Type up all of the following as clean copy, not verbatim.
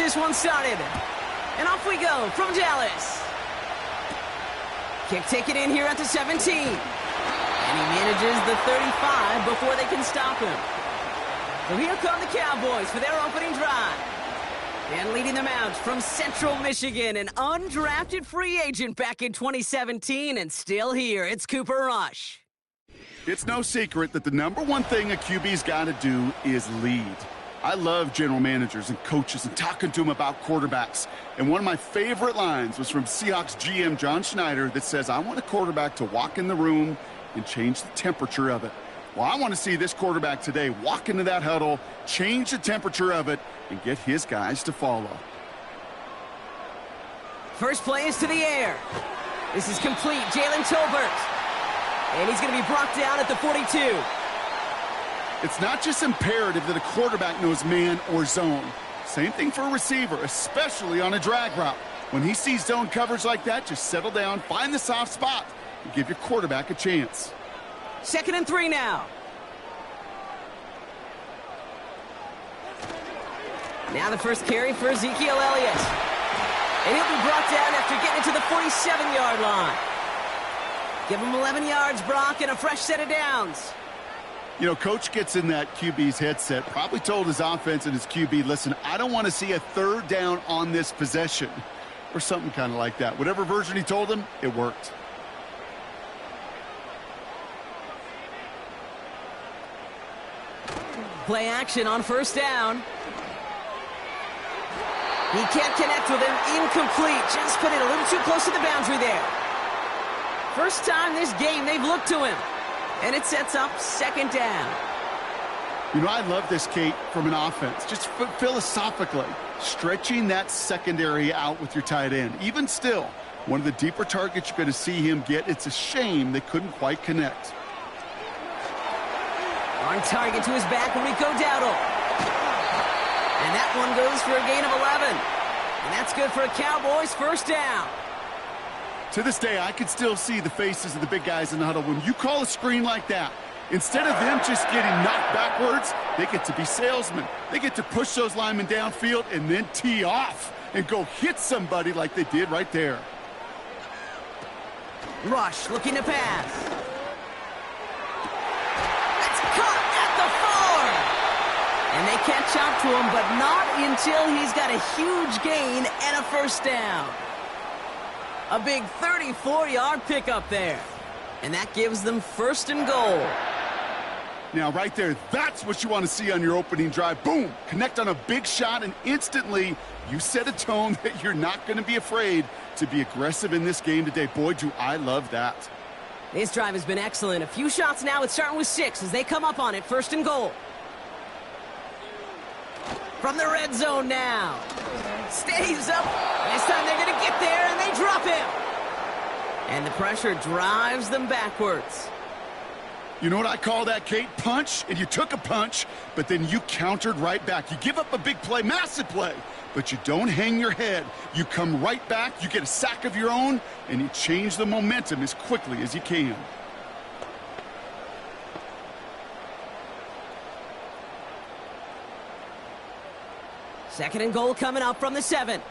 this one started. And off we go from Dallas. Kick taken in here at the 17. And he manages the 35 before they can stop him. So here come the Cowboys for their opening drive. And leading them out from Central Michigan, an undrafted free agent back in 2017 and still here. It's Cooper Rush. It's no secret that the number one thing a QB's got to do is lead. I love general managers and coaches and talking to them about quarterbacks. And one of my favorite lines was from Seahawks GM John Schneider that says, I want a quarterback to walk in the room and change the temperature of it. Well, I want to see this quarterback today walk into that huddle, change the temperature of it, and get his guys to follow. First play is to the air. This is complete. Jalen Tolbert. And he's going to be brought down at the 42. It's not just imperative that a quarterback knows man or zone. Same thing for a receiver, especially on a drag route. When he sees zone coverage like that, just settle down, find the soft spot, and give your quarterback a chance. 2nd and 3 now. Now the first carry for Ezekiel Elliott. And he'll be brought down after getting to the 47-yard line. Give him 11 yards, Brock, and a fresh set of downs. You know, coach gets in that QB's headset, probably told his offense and his QB, listen, I don't want to see a third down on this possession. Or something kind of like that. Whatever version he told him, it worked. Play action on first down. He can't connect with him. Incomplete. Just put it a little too close to the boundary there. First time this game they've looked to him. And it sets up 2nd down. You know, I love this, Kate, from an offense. Just philosophically, stretching that secondary out with your tight end. Even still, one of the deeper targets you're going to see him get. It's a shame they couldn't quite connect. On target to his back, Rico Dowdle. And that one goes for a gain of 11. And that's good for a Cowboys first down. To this day, I can still see the faces of the big guys in the huddle. When you call a screen like that, instead of them just getting knocked backwards, they get to be salesmen. They get to push those linemen downfield and then tee off and go hit somebody like they did right there. Rush looking to pass. That's caught at the 4. And they catch up to him, but not until he's got a huge gain and a first down. A big 34-yard pickup there. And that gives them 1st and goal. Now, right there, that's what you want to see on your opening drive. Boom! Connect on a big shot, and instantly you set a tone that you're not going to be afraid to be aggressive in this game today. Boy, do I love that. This drive has been excellent. A few shots now. It's starting with 6 as they come up on it. 1st and goal. From the red zone now. Stays up. This time they're going to get there, and they drop him. And the pressure drives them backwards. You know what I call that, Kate? Punch, and you took a punch, but then you countered right back. You give up a big play, massive play, but you don't hang your head. You come right back, you get a sack of your own, and you change the momentum as quickly as you can. Second and goal coming up from the 7.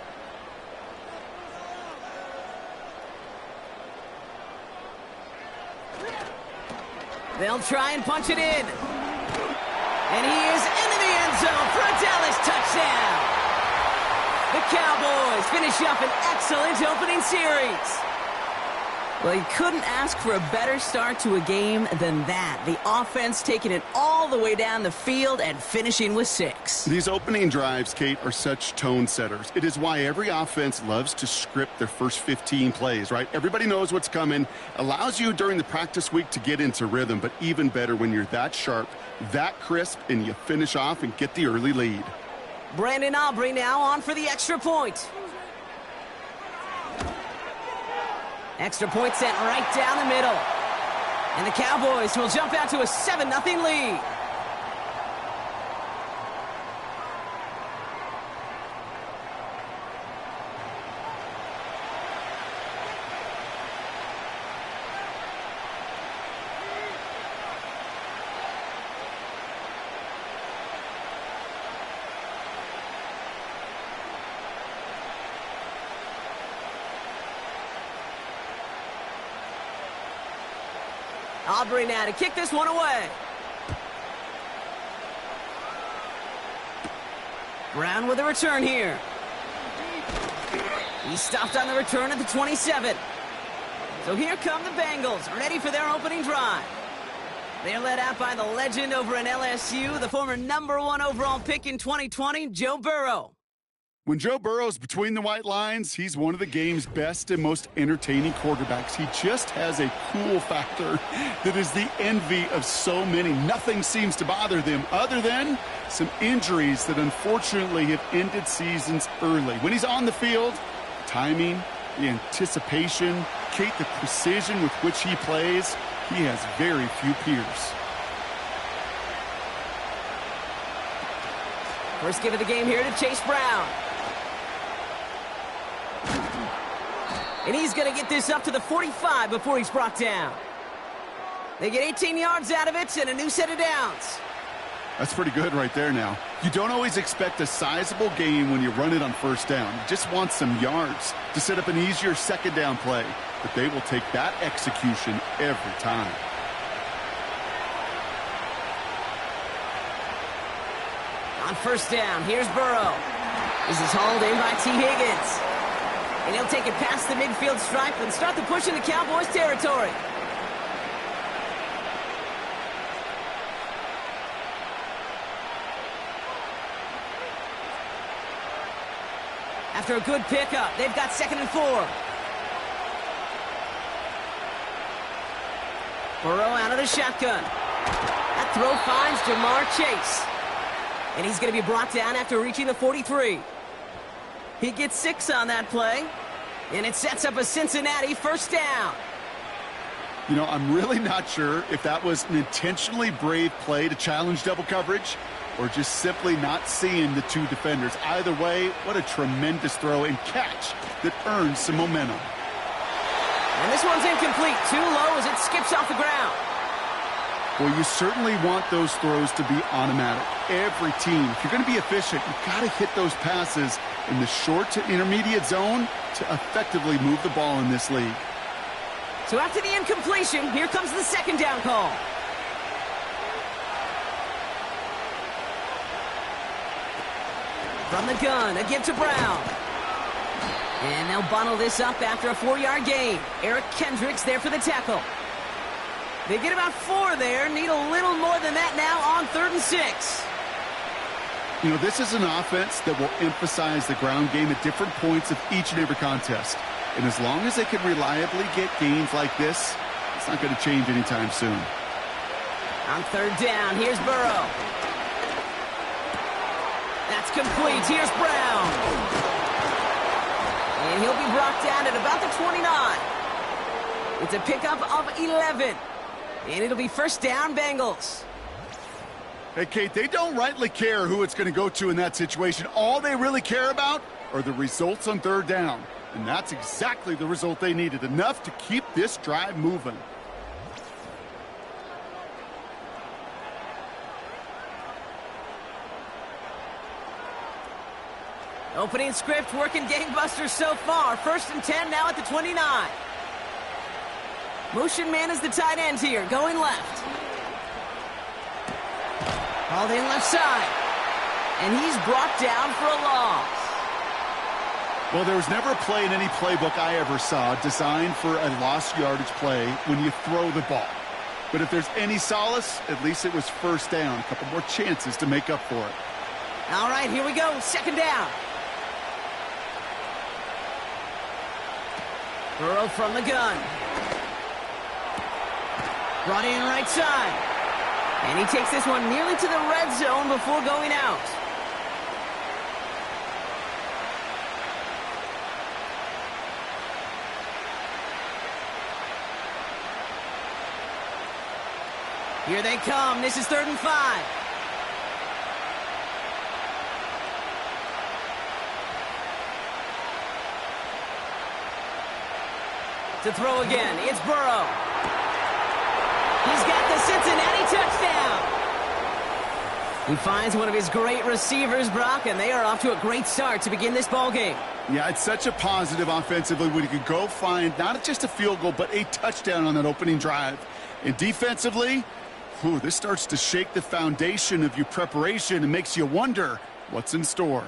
They'll try and punch it in. And he is into the end zone for a Dallas touchdown. The Cowboys finish up an excellent opening series. Well, you couldn't ask for a better start to a game than that. The offense taking it all the way down the field and finishing with 6. These opening drives, Kate, are such tone setters. It is why every offense loves to script their first 15 plays, right? Everybody knows what's coming. Allows you during the practice week to get into rhythm, but even better when you're that sharp, that crisp, and you finish off and get the early lead. Brandon Aubrey now on for the extra point. Extra point sent right down the middle. And the Cowboys will jump out to a 7-0 lead. Aubrey now to kick this one away. Brown with a return here. He stopped on the return at the 27. So here come the Bengals, ready for their opening drive. They're led out by the legend over in LSU, the former #1 overall pick in 2020, Joe Burrow. When Joe Burrow's between the white lines, he's one of the game's best and most entertaining quarterbacks. He just has a cool factor that is the envy of so many. Nothing seems to bother them other than some injuries that unfortunately have ended seasons early. When he's on the field, the timing, the anticipation, Kate, the precision with which he plays, he has very few peers. First give of the game here to Chase Brown. And he's going to get this up to the 45 before he's brought down. They get 18 yards out of it and a new set of downs. That's pretty good right there now. You don't always expect a sizable gain when you run it on first down. You just want some yards to set up an easier second down play. But they will take that execution every time. On first down, here's Burrow. This is hauled in by T. Higgins. And he'll take it past the midfield stripe and start the push into Cowboys territory. After a good pickup, they've got 2nd and 4. Burrow out of the shotgun. That throw finds Jamar Chase. And he's going to be brought down after reaching the 43. He gets 6 on that play. And it sets up a Cincinnati first down. You know, I'm really not sure if that was an intentionally brave play to challenge double coverage or just simply not seeing the two defenders. Either way, what a tremendous throw and catch that earns some momentum. And this one's incomplete. Too low as it skips off the ground. Well, you certainly want those throws to be automatic. Every team, if you're going to be efficient, you've got to hit those passes in the short to intermediate zone to effectively move the ball in this league. So after the incompletion, here comes the second down call. From the gun, again to Brown. And they'll bundle this up after a 4-yard gain. Eric Kendricks there for the tackle. They get about 4 there. Need a little more than that now on 3rd and 6. You know, this is an offense that will emphasize the ground game at different points of each and every contest. And as long as they can reliably get gains like this, it's not going to change anytime soon. On 3rd down, here's Burrow. That's complete. Here's Brown. And he'll be brought down at about the 29. It's a pickup of 11. And it'll be first down, Bengals. Hey, Kate, they don't rightly care who it's going to go to in that situation. All they really care about are the results on 3rd down. And that's exactly the result they needed. Enough to keep this drive moving. Opening script working gangbusters so far. 1st and 10 now at the 29. Motion man is the tight end here, going left. Hauled in left side. And he's brought down for a loss. Well, there was never a play in any playbook I ever saw designed for a lost yardage play when you throw the ball. But if there's any solace, at least it was first down. A couple more chances to make up for it. All right, here we go. 2nd down. Burrow from the gun. Brought in right side. And he takes this one nearly to the red zone before going out. Here they come. This is 3rd and 5. To throw again, it's Burrow. He's got the Cincinnati touchdown. He finds one of his great receivers, Brock, and they are off to a great start to begin this ball game. Yeah, it's such a positive offensively when you can go find not just a field goal, but a touchdown on that opening drive. And defensively, this starts to shake the foundation of your preparation and makes you wonder what's in store.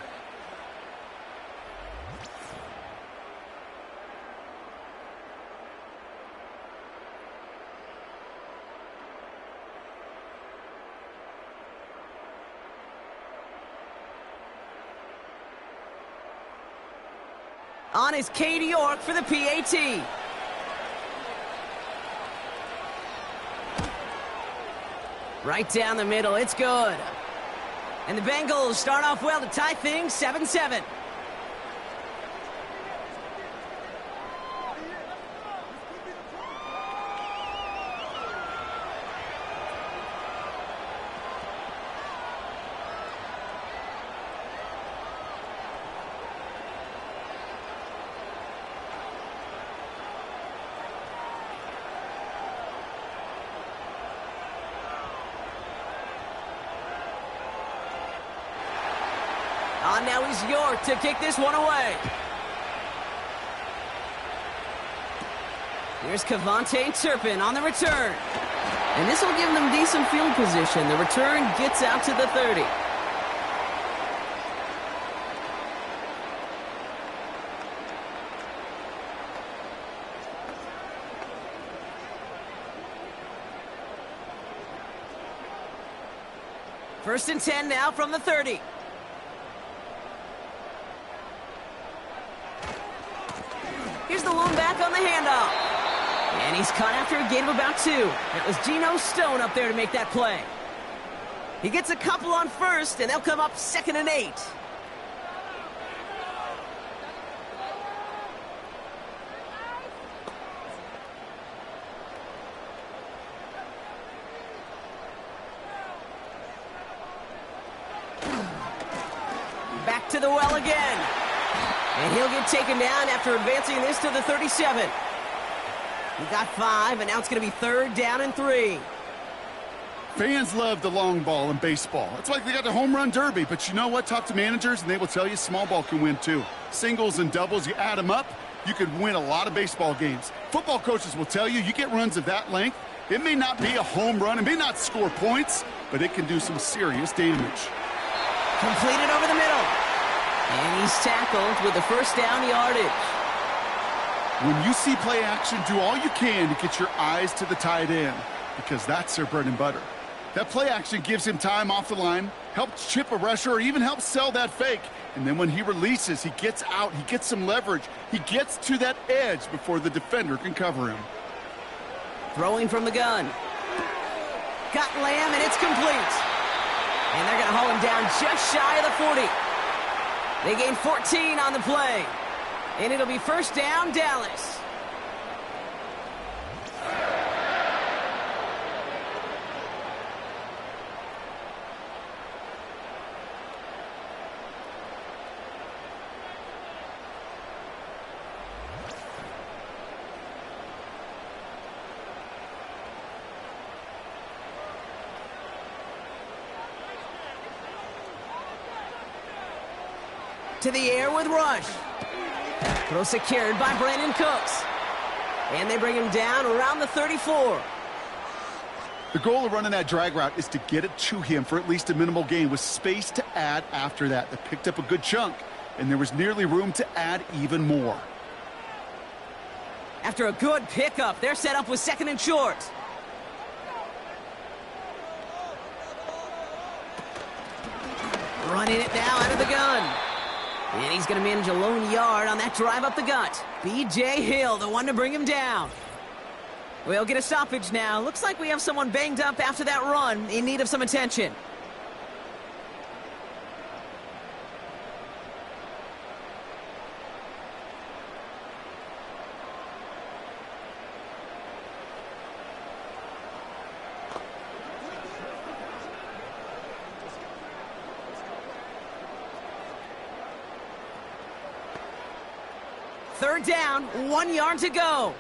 On is Cade York for the PAT. Right down the middle, it's good. And the Bengals start off well to tie things 7-7. Now he's York to kick this one away. Here's Kevontae Turpin on the return. And this will give them decent field position. The return gets out to the 30. First and 10 now from the 30. Here's the lone back on the handoff. And he's caught after a gain of about 2. It was Geno Stone up there to make that play. He gets a couple on first, and they'll come up 2nd and 8. Back to the well again. And he'll get taken down after advancing this to the 37. He got 5, and now it's going to be 3rd down and 3. Fans love the long ball in baseball. It's like they got the home run derby, but you know what? Talk to managers, and they will tell you small ball can win too. Singles and doubles, you add them up, you could win a lot of baseball games. Football coaches will tell you get runs of that length. It may not be a home run, it may not score points, but it can do some serious damage. Completed over the middle. And he's tackled with the first down yardage. When you see play action, do all you can to get your eyes to the tight end, because that's their bread and butter. That play action gives him time off the line, helps chip a rusher, or even helps sell that fake. And then when he releases, he gets out, he gets some leverage. He gets to that edge before the defender can cover him. Throwing from the gun. Got Lamb, and it's complete. And they're going to haul him down just shy of the 40. They gain 14 on the play. And it'll be first down, Dallas. To the air with Rush. Throw secured by Brandon Cooks. And they bring him down around the 34. The goal of running that drag route is to get it to him for at least a minimal gain with space to add after that. They picked up a good chunk, and there was nearly room to add even more. After a good pickup, they're set up with 2nd and short. Running it now out of the gun. And he's going to manage a lone yard on that drive up the gut. B.J. Hill, the one to bring him down. We'll get a stoppage now. Looks like we have someone banged up after that run, in need of some attention. Third down, 1 yard to go.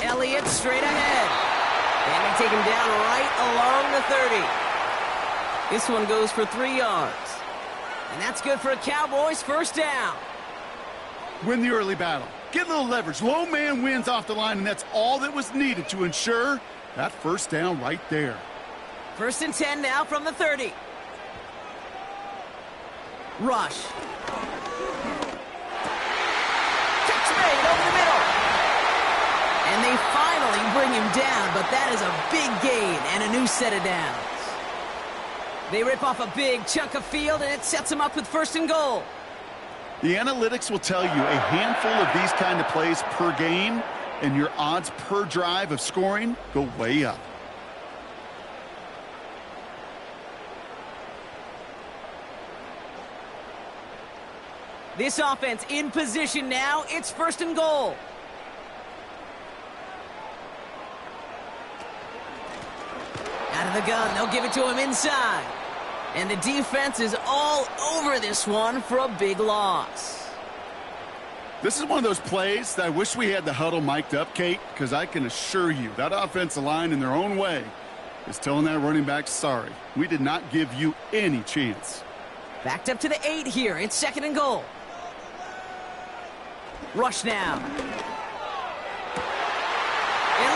Elliott straight ahead. And they take him down right along the 30. This one goes for 3 yards. And that's good for a Cowboys first down. Win the early battle. Get a little leverage. Low man wins off the line, and that's all that was needed to ensure that first down right there. 1st and 10 now from the 30. Rush. Catch made over the middle. And they finally bring him down, but that is a big gain and a new set of downs. They rip off a big chunk of field, and it sets them up with 1st and goal. The analytics will tell you a handful of these kind of plays per game, and your odds per drive of scoring go way up. This offense in position now. It's 1st and goal. Out of the gun, they'll give it to him inside. And the defense is all over this one for a big loss. This is one of those plays that I wish we had the huddle mic'd up, Kate, because I can assure you that offensive line in their own way is telling that running back, sorry, we did not give you any chance. Backed up to the 8 here. It's 2nd and goal. Rush now. And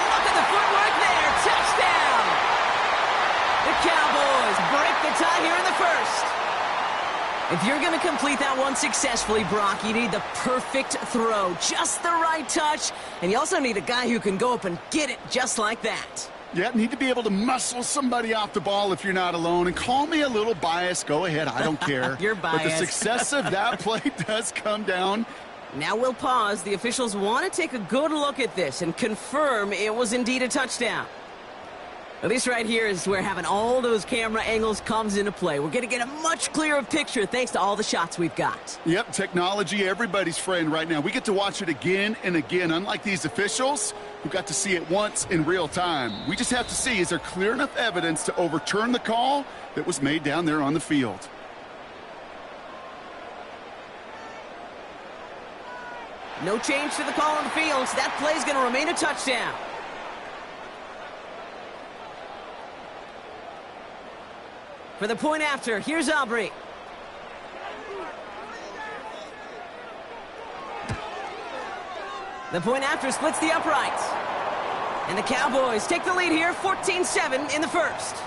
look at the footwork there. Touchdown! The Cowboys break the tie here in the 1st. If you're going to complete that one successfully, Brock, you need the perfect throw. Just the right touch. And you also need a guy who can go up and get it just like that. Yeah, need to be able to muscle somebody off the ball if you're not alone. And call me a little biased. Go ahead. I don't care. You're biased. But the success of that play does come down. Now we'll pause. The officials want to take a good look at this and confirm it was indeed a touchdown. At least right here is where having all those camera angles comes into play. We're going to get a much clearer picture thanks to all the shots we've got. Yep, technology, everybody's friend right now. We get to watch it again and again, unlike these officials who got to see it once in real time. We just have to see, is there clear enough evidence to overturn the call that was made down there on the field? No change to the call on the field, so that play's going to remain a touchdown. For the point after, here's Aubrey. The point after splits the uprights. And the Cowboys take the lead here, 14-7 in the 1st.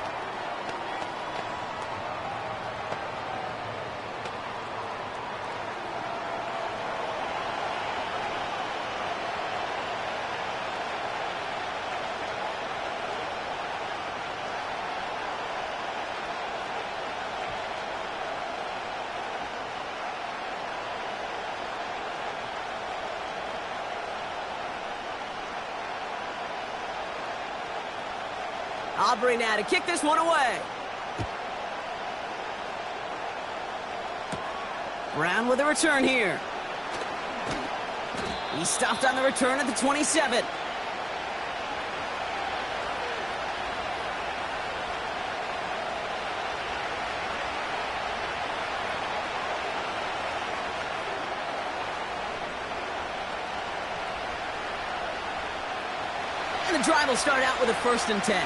Aubrey now to kick this one away. Brown with a return here. He stopped on the return at the 27. And the drive will start out with a 1st and 10.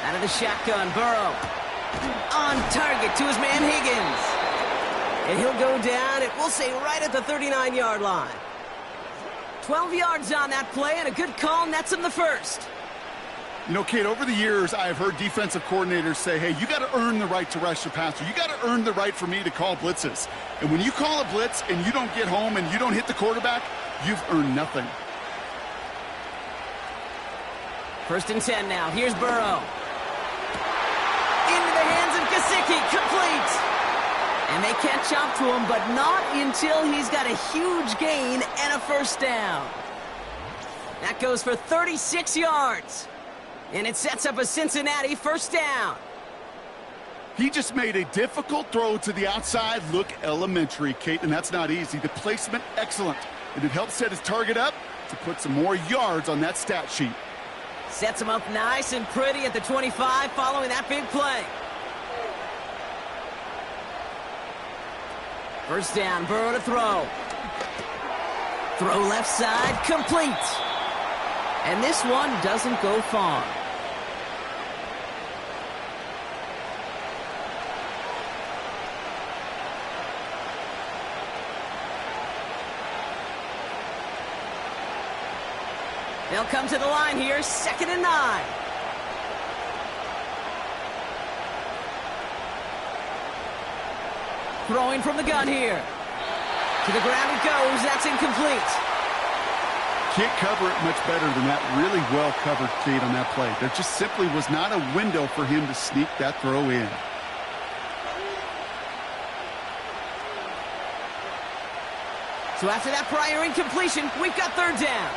Out of the shotgun, Burrow. On target to his man Higgins. And he'll go down, and we'll say right at the 39-yard line. 12 yards on that play, and a good call nets him the 1st. You know, Kate, over the years, I've heard defensive coordinators say, hey, you got to earn the right to rush the passer. You got to earn the right for me to call blitzes. And when you call a blitz and you don't get home and you don't hit the quarterback, you've earned nothing. 1st and 10 now. Here's Burrow. Into the hands of Gesicki. Complete. And they catch up to him, but not until he's got a huge gain and a 1st down. That goes for 36 yards. And it sets up a Cincinnati 1st down. He just made a difficult throw to the outside. Look elementary, Kate, and that's not easy. The placement, excellent. And it helps set his target up to put some more yards on that stat sheet. Sets him up nice and pretty at the 25 following that big play. 1st down, Burrow to throw. Throw left side, complete. And this one doesn't go far. They'll come to the line here, 2nd and 9. Throwing from the gun here. To the ground it goes. That's incomplete. Can't cover it much better than that. Really well covered, Kate, on that play. There just simply was not a window for him to sneak that throw in. So after that prior incompletion, we've got 3rd down.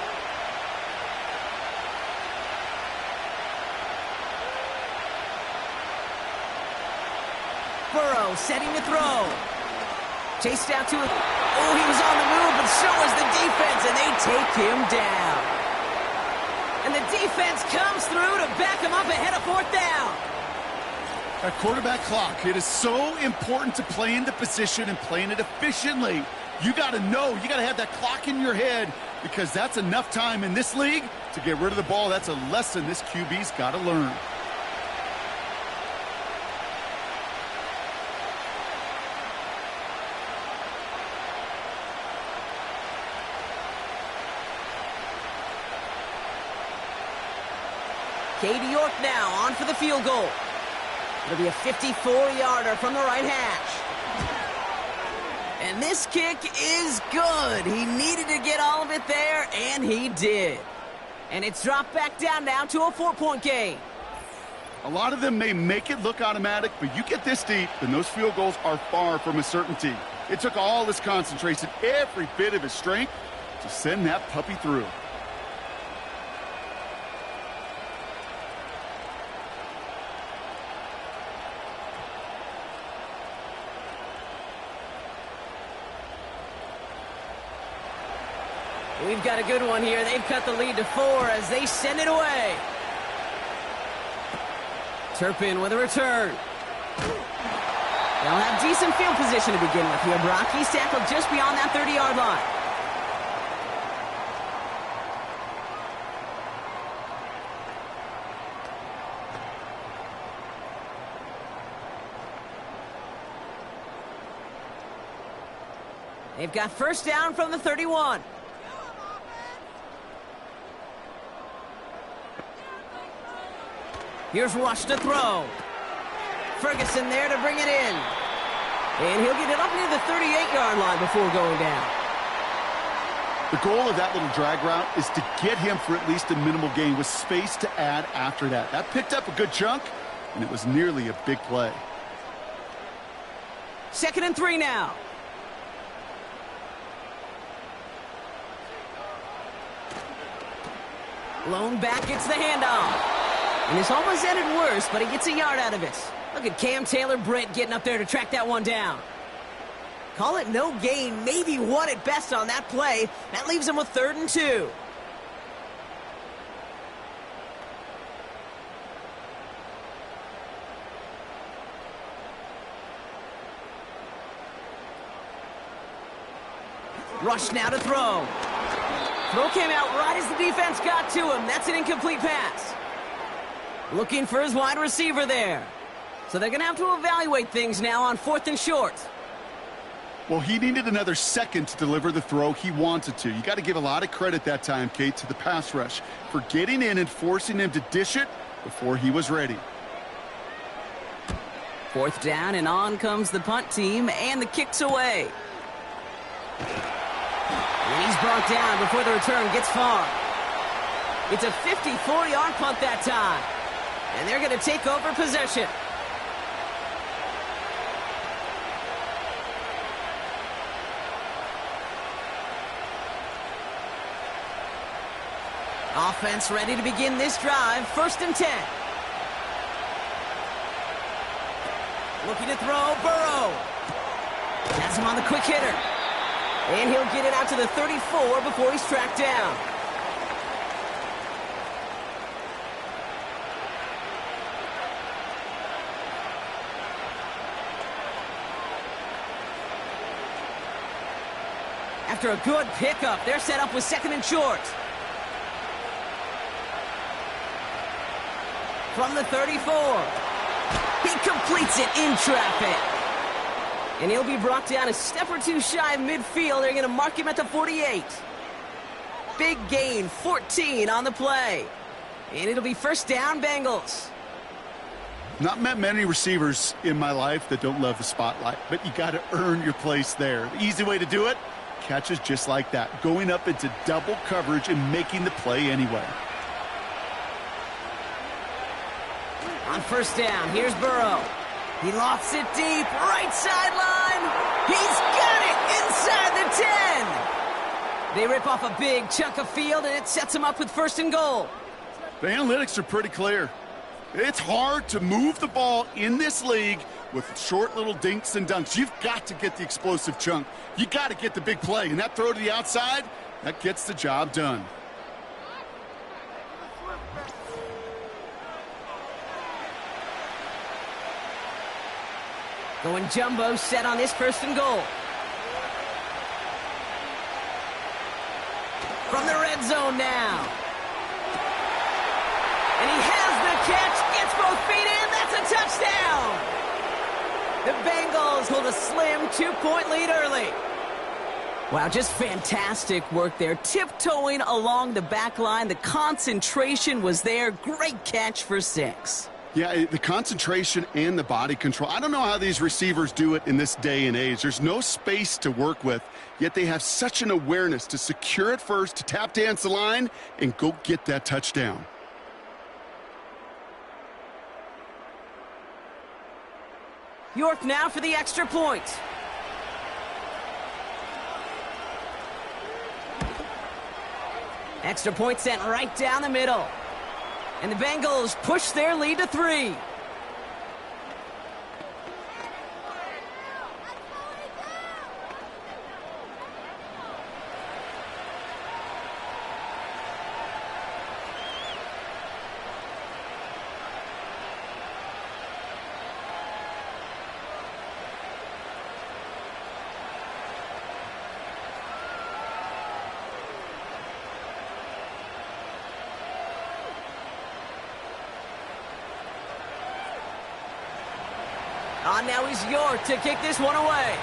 Burrow setting to throw. Chased out to it. Oh, he was on the move, but so was the defense, and they take him down. And the defense comes through to back him up ahead of 4th down. That quarterback clock, it is so important to play into position and playing it efficiently. You got to know, you got to have that clock in your head because that's enough time in this league to get rid of the ball. That's a lesson this QB's got to learn. Katie York now on for the field goal. It'll be a 54-yarder from the right hash. And this kick is good. He needed to get all of it there, and he did. And it's dropped back down now to a 4-point game. A lot of them may make it look automatic, but you get this deep, and those field goals are far from a certainty. It took all his concentration, every bit of his strength, to send that puppy through. We've got a good one here. They've cut the lead to 4 as they send it away. Turpin with a return. They'll have decent field position to begin with here, Brock. He's tackled just beyond that 30-yard line. They've got 1st down from the 31. Here's Rush to throw. Ferguson there to bring it in. And he'll get it up near the 38-yard line before going down. The goal of that little drag route is to get him for at least a minimal gain with space to add after that. That picked up a good chunk, and it was nearly a big play. 2nd and 3 now. Lone back gets the handoff. And it's almost ended worse, but he gets a yard out of it. Look at Cam Taylor-Britt getting up there to track that one down. Call it no gain, maybe 1 at best on that play. That leaves him with 3rd and 2. Rush now to throw. Throw came out right as the defense got to him. That's an incomplete pass. Looking for his wide receiver there. So they're going to have to evaluate things now on 4th and short. Well, he needed another second to deliver the throw he wanted to. You got to give a lot of credit that time, Kate, to the pass rush for getting in and forcing him to dish it before he was ready. 4th down, and on comes the punt team, and the kick's away. And he's brought down before the return gets far. It's a 54-yard punt that time. And they're going to take over possession. Offense ready to begin this drive. 1st and 10. Looking to throw, Burrow. Has him on the quick hitter. And he'll get it out to the 34 before he's tracked down. After a good pickup, they're set up with 2nd and short. From the 34. He completes it in traffic. And he'll be brought down a step or two shy of midfield. They're going to mark him at the 48. Big gain, 14 on the play. And it'll be first down, Bengals. Not met many receivers in my life that don't love the spotlight, but you got to earn your place there. The easy way to do it, catches just like that, going up into double coverage and making the play anyway. On first down, here's Burrow. He lofts it deep, right sideline. He's got it inside the 10. They rip off a big chunk of field, and it sets him up with first and goal. The analytics are pretty clear. It's hard to move the ball in this league with short little dinks and dunks. You've got to get the explosive chunk. You got to get the big play, and that throw to the outside, that gets the job done. Going jumbo set on this first and goal. From the red zone now. And he has the catch, gets both feet in, that's a touchdown! The Bengals hold a slim 2-point lead early. Wow, just fantastic work there. Tiptoeing along the back line, the concentration was there. Great catch for 6. Yeah, the concentration and the body control. I don't know how these receivers do it in this day and age. There's no space to work with, yet they have such an awareness to secure it first, to tap dance the line, and go get that touchdown. York now for the extra point. Extra point sent right down the middle. And the Bengals push their lead to 3. On now is York to kick this one away.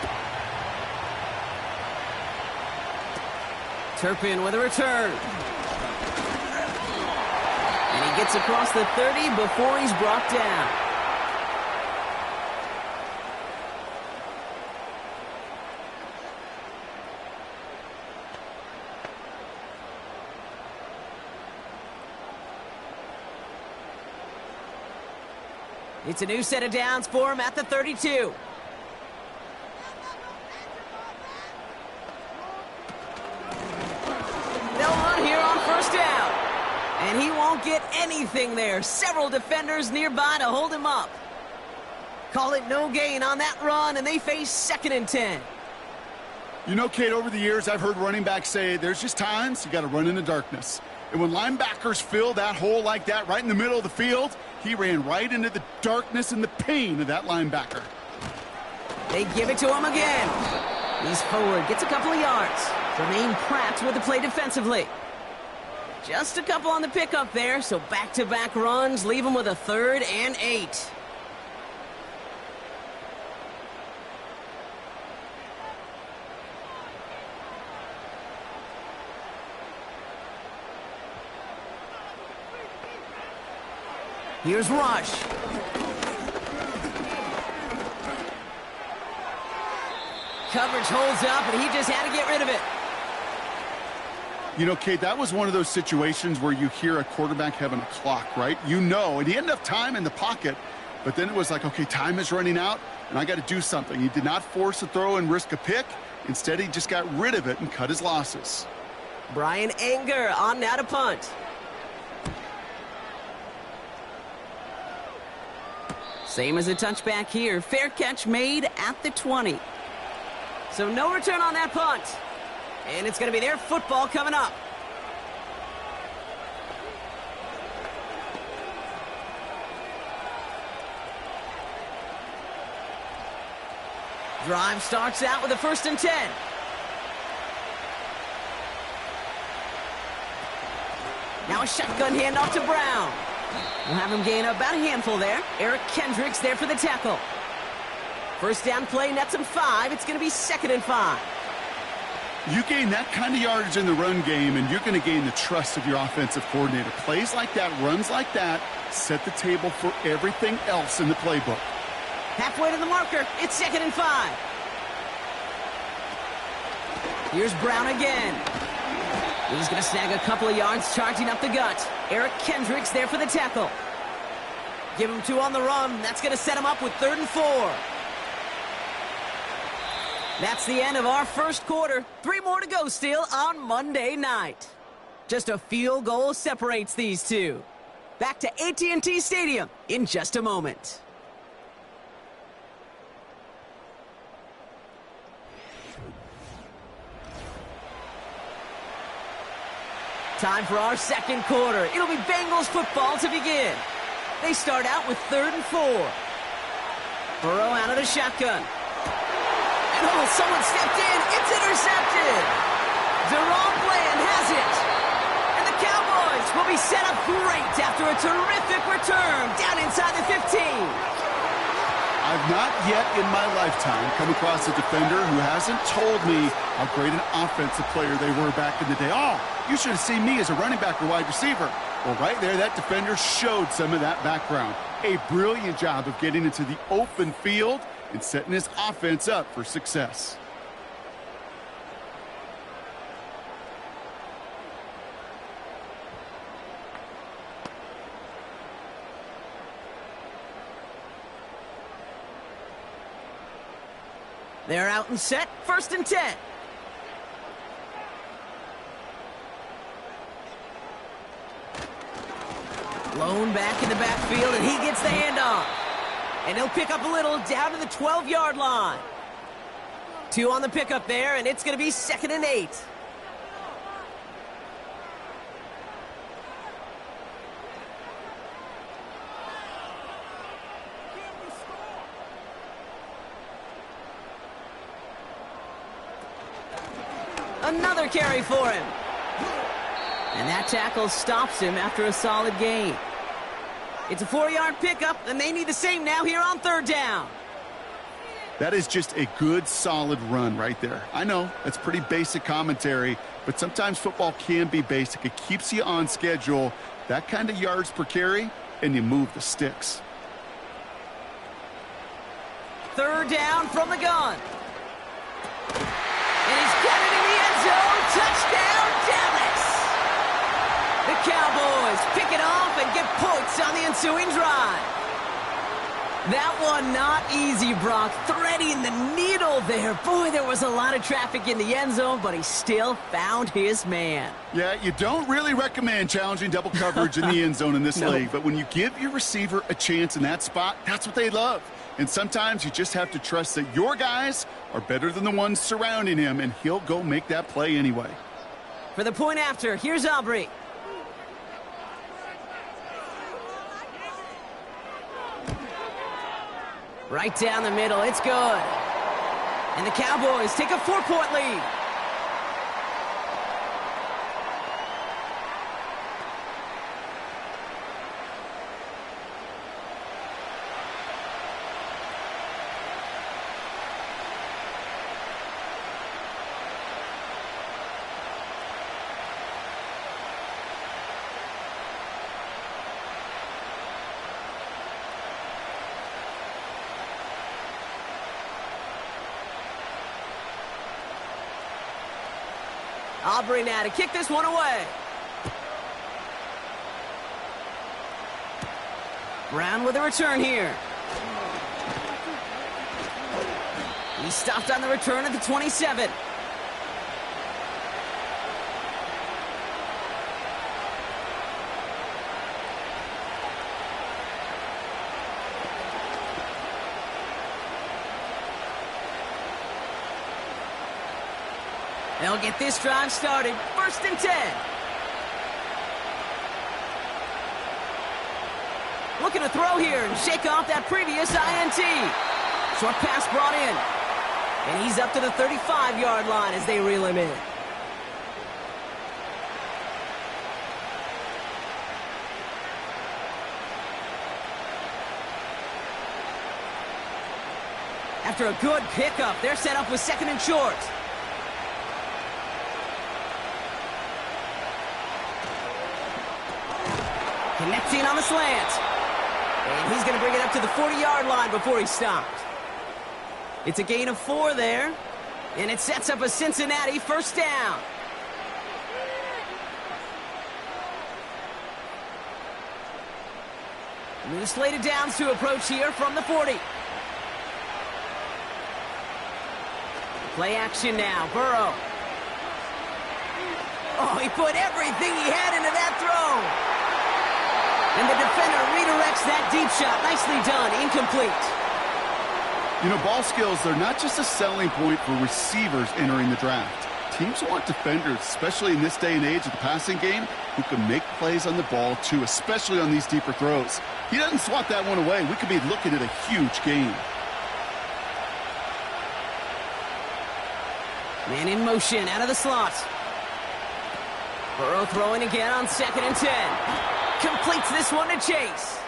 Turpin with a return. And he gets across the 30 before he's brought down. It's a new set of downs for him at the 32. They'll run here on first down. And he won't get anything there. Several defenders nearby to hold him up. Call it no gain on that run, and they face 2nd and 10. You know, Kate, over the years, I've heard running backs say there's just times you got to run in the darkness. And when linebackers fill that hole like that right in the middle of the field, he ran right into the darkness and the pain of that linebacker. They give it to him again. He's forward, gets a couple of yards. Jermaine Pratt with the play defensively. Just a couple on the pickup there, so back-to-back runs leave him with a 3rd and 8. Here's Rush. Coverage holds up, and he just had to get rid of it. You know, Kate, that was one of those situations where you hear a quarterback having a clock, right? You know, and he had enough time in the pocket, but then it was like, okay, time is running out, and I got to do something. He did not force a throw and risk a pick. Instead, he just got rid of it and cut his losses. Brian Anger on now to punt. Same as a touchback here. Fair catch made at the 20. So no return on that punt. And it's going to be their football coming up. Drive starts out with a 1st and 10. Now a shotgun handoff to Brown. We'll have him gain about a handful there. Eric Kendricks there for the tackle. First down play nets him 5. It's going to be 2nd and 5. You gain that kind of yardage in the run game, and you're going to gain the trust of your offensive coordinator. Plays like that, runs like that, set the table for everything else in the playbook. Halfway to the marker. It's 2nd and 5. Here's Brown again. He's going to snag a couple of yards charging up the gut. Eric Kendricks there for the tackle. Give him 2 on the run. That's going to set him up with 3rd and 4. That's the end of our first quarter. 3 more to go still on Monday night. Just a field goal separates these two. Back to AT&T Stadium in just a moment. Time for our second quarter. It'll be Bengals football to begin. They start out with 3rd and 4. Burrow out of the shotgun. And oh, someone stepped in. It's intercepted. Deron Bland has it. And the Cowboys will be set up great after a terrific return down inside the 15. I've not yet in my lifetime come across a defender who hasn't told me how great an offensive player they were back in the day. Oh, you should have seen me as a running back or wide receiver. Well, right there, that defender showed some of that background. A brilliant job of getting into the open field and setting his offense up for success. They're out and set. 1st and 10. Lone back in the backfield, and he gets the handoff. And he'll pick up a little down to the 12-yard line. 2 on the pickup there, and it's going to be 2nd and 8. Another carry for him. And that tackle stops him after a solid gain. It's a 4-yard pickup, and they need the same now here on 3rd down. That is just a good, solid run right there. I know, that's pretty basic commentary, but sometimes football can be basic. It keeps you on schedule, that kind of yards per carry, and you move the sticks. 3rd down from the gun. And he's got it in the end zone. Touchdown, Dallas! The Cowboys pick it off and get points on the ensuing drive. That one not easy, Brock. Threading the needle there. Boy, there was a lot of traffic in the end zone, but he still found his man. Yeah, you don't really recommend challenging double coverage in the end zone in this league, but when you give your receiver a chance in that spot, that's what they love. And sometimes you just have to trust that your guys are better than the ones surrounding him, and he'll go make that play anyway. For the point after, here's Aubrey. Right down the middle, it's good. And the Cowboys take a 4-point lead. Aubrey now to kick this one away. Brown with a return here. He stopped on the return at the 27. They'll get this drive started. 1st and 10. Looking to throw here and shake off that previous INT. Short pass brought in. And he's up to the 35-yard line as they reel him in. After a good pickup, they're set up with 2nd and short. Connecting on the slant. And he's going to bring it up to the 40-yard line before he stopped. It's a gain of 4 there. And it sets up a Cincinnati first down. New slated downs to approach here from the 40. Play action now. Burrow. Oh, he put everything he had into that throw. And the defender redirects that deep shot. Nicely done. Incomplete. You know, ball skills, they're not just a selling point for receivers entering the draft. Teams want defenders, especially in this day and age of the passing game, who can make plays on the ball, too, especially on these deeper throws. He doesn't swat that one away. We could be looking at a huge game. Man in motion out of the slot. Burrow throwing again on 2nd and 10. Completes this one to Chase.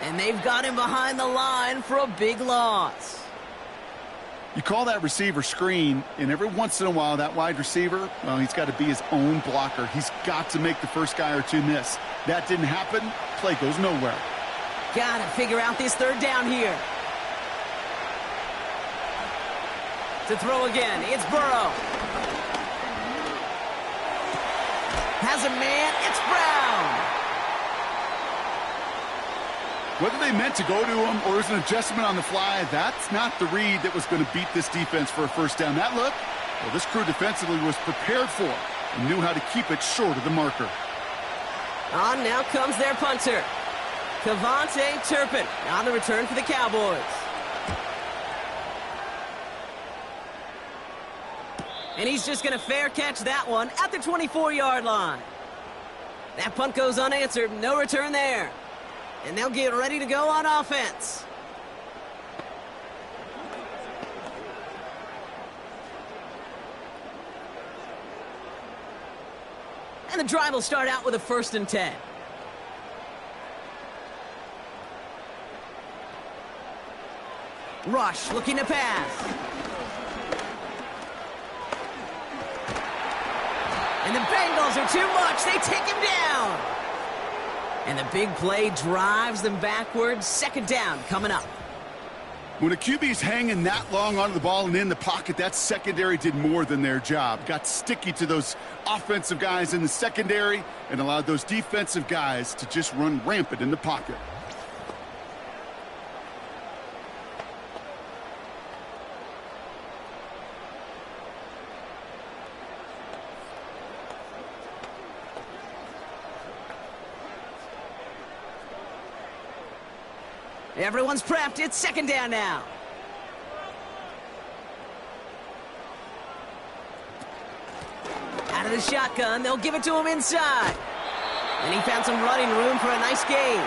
And they've got him behind the line for a big loss. You call that receiver screen, and every once in a while, that wide receiver, well, he's got to be his own blocker. He's got to make the first guy or two miss. That didn't happen. Play goes nowhere. Got to figure out this 3rd down here. To throw again, it's Burrow. Has a man, it's Brown. Whether they meant to go to him or is an adjustment on the fly, that's not the read that was going to beat this defense for a first down. That look, well, this crew defensively was prepared for and knew how to keep it short of the marker. On now comes their punter, Cavante Turpin, on the return for the Cowboys. And he's just going to fair catch that one at the 24-yard line. That punt goes unanswered. No return there. And they'll get ready to go on offense. And the drive will start out with a 1st and 10. Rush looking to pass. And the Bengals are too much. They take him down. And the big play drives them backwards. 2nd down coming up. When a QB's hanging that long onto the ball and in the pocket, that secondary did more than their job. Got sticky to those offensive guys in the secondary and allowed those defensive guys to just run rampant in the pocket. Everyone's prepped. It's 2nd down now. Out of the shotgun. They'll give it to him inside. And he found some running room for a nice gain.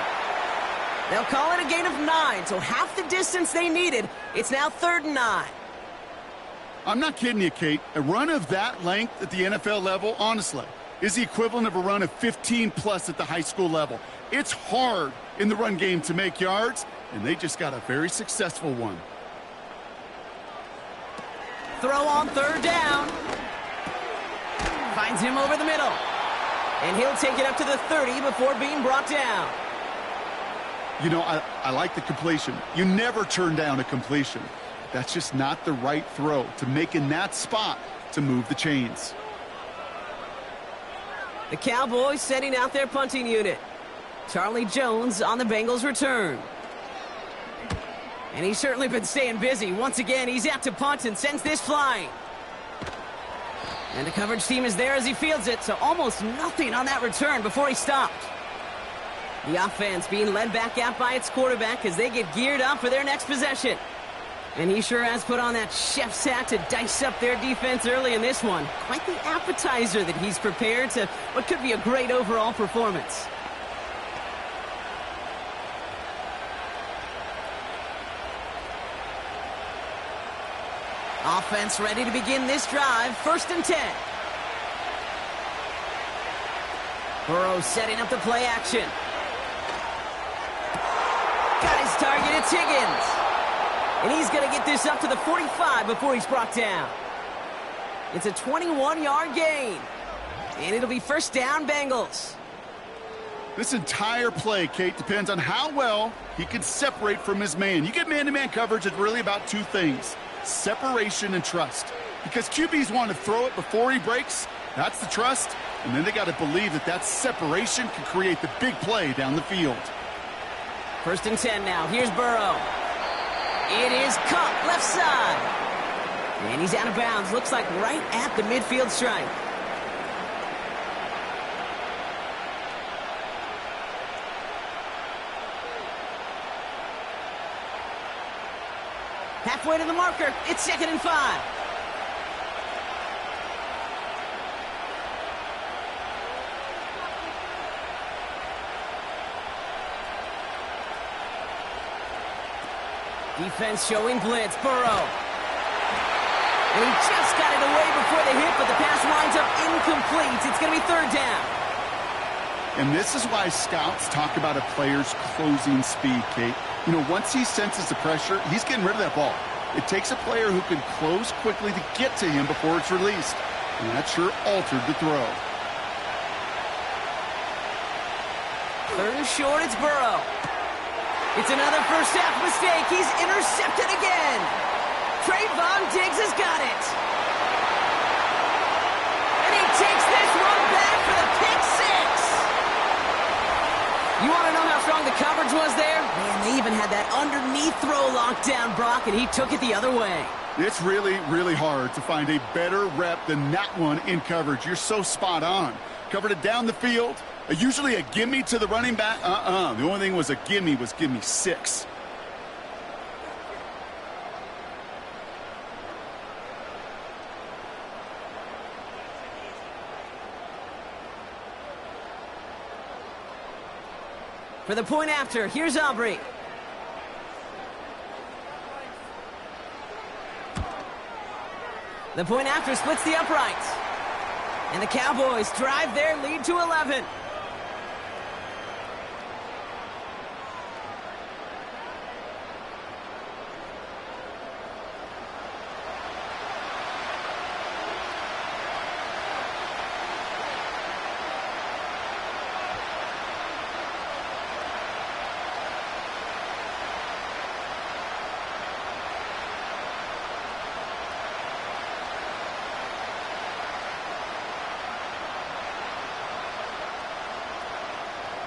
They'll call it a gain of 9, so half the distance they needed. It's now 3rd and 9. I'm not kidding you, Kate. A run of that length at the NFL level, honestly, is the equivalent of a run of 15-plus at the high school level. It's hard in the run game to make yards, and they just got a very successful one. Throw on 3rd down. Finds him over the middle. And he'll take it up to the 30 before being brought down. You know, I like the completion. You never turn down a completion. That's just not the right throw to make in that spot to move the chains. The Cowboys setting out their punting unit. Charlie Jones on the Bengals return. And he's certainly been staying busy. Once again, he's out to punt and sends this flying. And the coverage team is there as he fields it, so almost nothing on that return before he stopped. The offense being led back out by its quarterback as they get geared up for their next possession. And he sure has put on that chef's hat to dice up their defense early in this one. Quite the appetizer that he's prepared to what could be a great overall performance. Offense ready to begin this drive. 1st and 10. Burrow setting up the play action. Got his target. It's Higgins. And he's going to get this up to the 45 before he's brought down. It's a 21-yard gain. And it'll be 1st down, Bengals. This entire play, Kate, depends on how well he can separate from his man. You get man-to-man coverage, it's really about two things: separation and trust. Because QBs want to throw it before he breaks, that's the trust, and then they got to believe that that separation can create the big play down the field. 1st and 10 now. Here's Burrow. It is caught left side. And he's out of bounds. Looks like right at the midfield stripe. Halfway to the marker. It's 2nd and 5. Defense showing blitz. Burrow. And he just got it away before the hit, but the pass winds up incomplete. It's going to be 3rd down. And this is why scouts talk about a player's closing speed, Kate. You know, once he senses the pressure, he's getting rid of that ball. It takes a player who can close quickly to get to him before it's released. And that sure altered the throw. 3rd and short, it's Burrow. It's another first half mistake. He's intercepted again. Trayvon Diggs has got it. And he takes this one back for the pick 6. You want to know how strong the coverage was there? Man, they even had that underneath throw locked down, Brock, and he took it the other way. It's really, really hard to find a better rep than that one in coverage. You're so spot on. Covered it down the field. Usually a gimme to the running back. The only thing was a gimme 6. For the point after, here's Aubrey. The point after splits the uprights. And the Cowboys drive their lead to 11.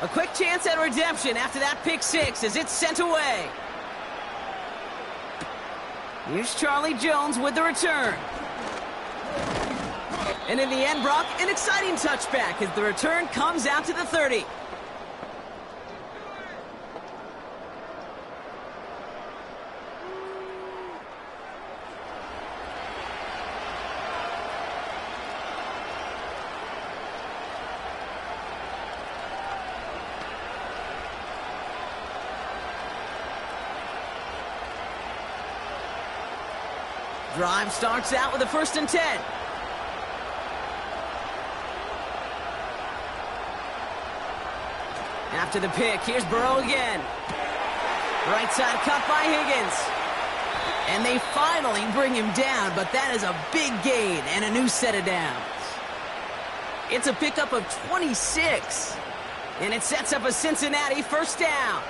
A quick chance at redemption after that pick 6 as it's sent away. Here's Charlie Jones with the return. And in the end, Brock, an exciting touchback as the return comes out to the 30. Drive starts out with a 1st and 10. After the pick, here's Burrow again. Right side cut by Higgins. And they finally bring him down, but that is a big gain and a new set of downs. It's a pickup of 26. And it sets up a Cincinnati 1st down.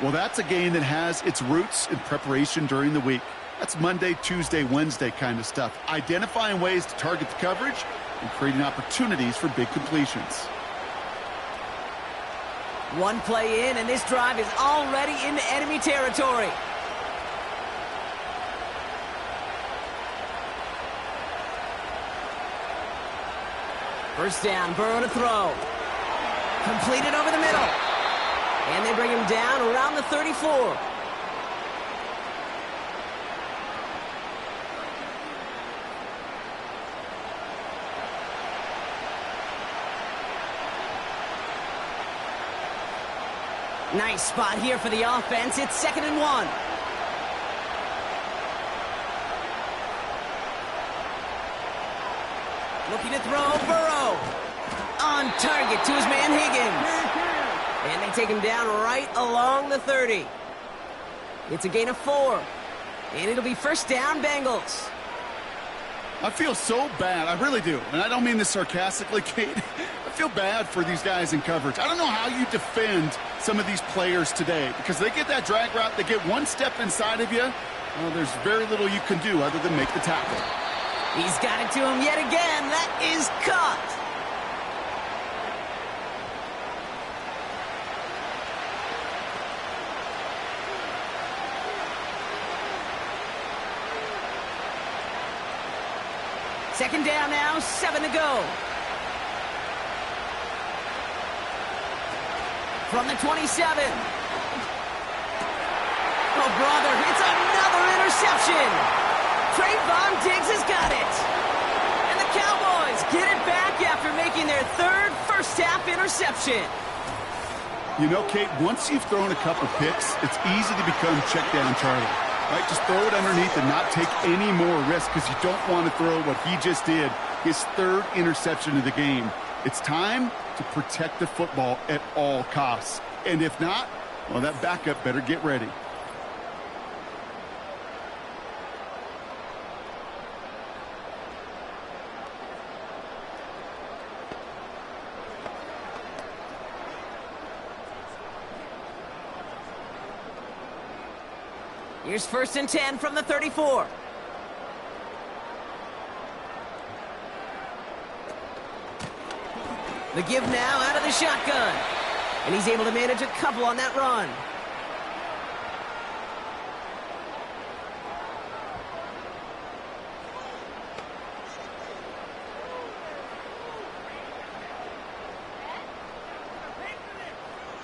Well, that's a game that has its roots in preparation during the week. That's Monday, Tuesday, Wednesday kind of stuff. Identifying ways to target the coverage and creating opportunities for big completions. One play in, and this drive is already into enemy territory. First down, Burrow to throw. Completed over the middle. And they bring him down around the 34. Nice spot here for the offense. It's 2nd and 1. Looking to throw, Burrow. On target to his man Higgins. And they take him down right along the 30. It's a gain of 4. And it'll be 1st down, Bengals. I feel so bad. I really do. And I don't mean this sarcastically, Kate. I feel bad for these guys in coverage. I don't know how you defend some of these players today because they get that drag route, they get one step inside of you. Well, there's very little you can do other than make the tackle. He's got it to him yet again. That is caught. Second down now, 7 to go. From the 27. Oh, brother, it's another interception. Trayvon Diggs has got it. And the Cowboys get it back after making their third first-half interception. You know, Kate, once you've thrown a couple picks, it's easy to become check down Charlie. Right? Just throw it underneath and not take any more risk because you don't want to throw what he just did, his third interception of the game. It's time to protect the football at all costs. And if not, well, that backup better get ready. Here's 1st and 10 from the 34. The give now out of the shotgun. And he's able to manage a couple on that run.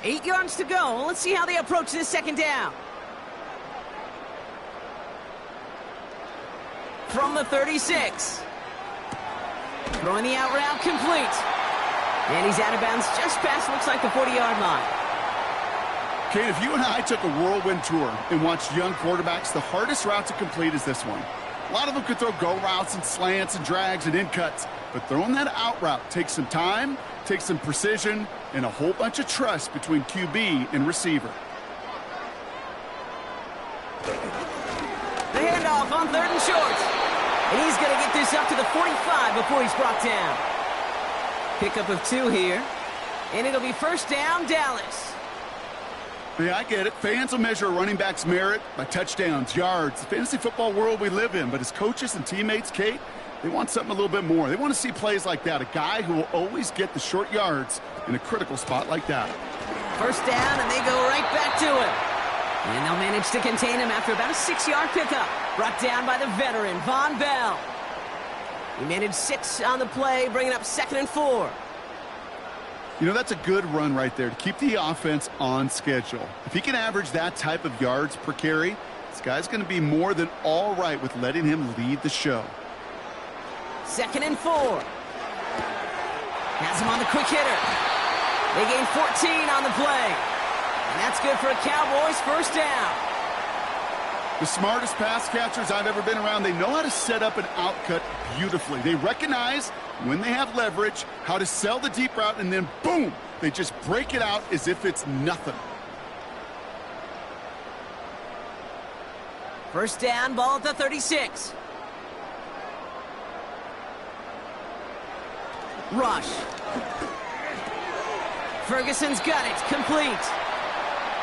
Eight yards to go. Let's see how they approach this second down. From the 36. Throwing the out route complete. And he's out of bounds just past, looks like, the 40-yard line. Kate, if you and I took a whirlwind tour and watched young quarterbacks, the hardest route to complete is this one. A lot of them could throw go routes and slants and drags and in cuts, but throwing that out route takes some time, takes some precision, and a whole bunch of trust between QB and receiver. The handoff on 3rd and short. And he's going to get this up to the 45 before he's brought down. Pickup of 2 here. And it'll be 1st down, Dallas. Yeah, I get it. Fans will measure a running back's merit by touchdowns, yards, the fantasy football world we live in. But as coaches and teammates, Kate, they want something a little bit more. They want to see plays like that. A guy who will always get the short yards in a critical spot like that. 1st down, and they go right back to him. And they'll manage to contain him after about a 6-yard pickup. Brought down by the veteran, Von Bell. He managed 6 on the play, bringing up 2nd and 4. You know, that's a good run right there to keep the offense on schedule. If he can average that type of yards per carry, this guy's going to be more than all right with letting him lead the show. 2nd and 4. Has him on the quick hitter. They gain 14 on the play. And that's good for a Cowboys 1st down. The smartest pass catchers I've ever been around, they know how to set up an outcut beautifully. They recognize when they have leverage, how to sell the deep route, and then boom, they just break it out as if it's nothing. 1st down, ball at the 36. Rush. Ferguson's got it, complete.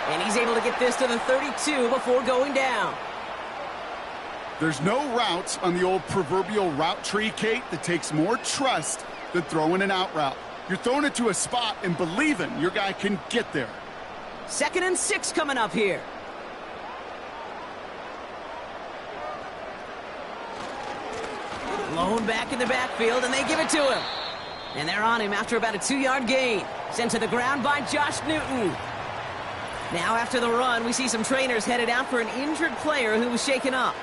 And he's able to get this to the 32 before going down. There's no route on the old proverbial route tree, Kate, that takes more trust than throwing an out route. You're throwing it to a spot and believing your guy can get there. 2nd and 6 coming up here. Blown back in the backfield, and they give it to him. And they're on him after about a 2-yard gain. Sent to the ground by Josh Newton. Now after the run, we see some trainers headed out for an injured player who was shaken up.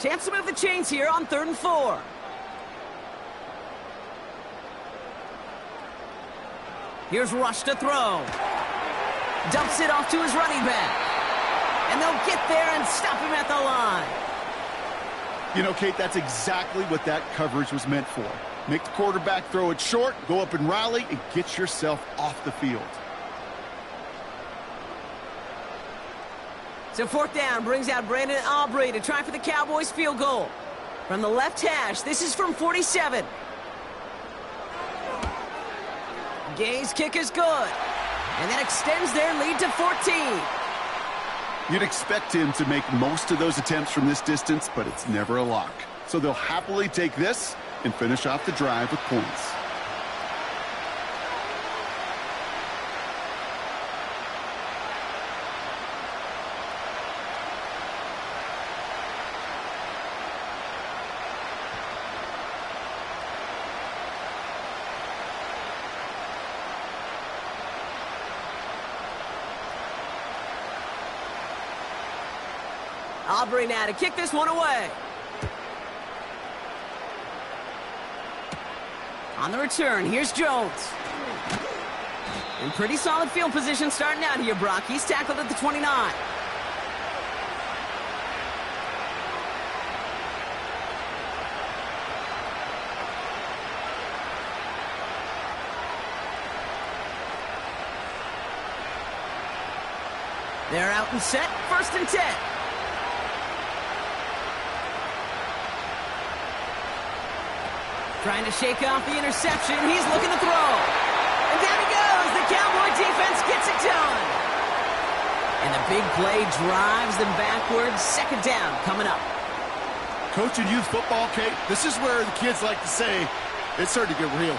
Chance to move the chains here on 3rd and 4. Here's Rush to throw. Dumps it off to his running back. And they'll get there and stop him at the line. You know, Kate, that's exactly what that coverage was meant for. Make the quarterback throw it short, go up and rally, and get yourself off the field. So 4th down brings out Brandon Aubrey to try for the Cowboys field goal. From the left hash, this is from 47. Gay's kick is good. And that extends their lead to 14. You'd expect him to make most of those attempts from this distance, but it's never a lock. So they'll happily take this and finish off the drive with points. Aubrey now to kick this one away. On the return, here's Jones. In pretty solid field position starting out here, Brock. He's tackled at the 29. They're out and set, 1st and 10. Trying to shake off the interception. He's looking to throw. And down he goes. The Cowboy defense gets it done. And the big play drives them backwards. 2nd down coming up. Coaching youth football, Kate, this is where the kids like to say, it's starting to get real.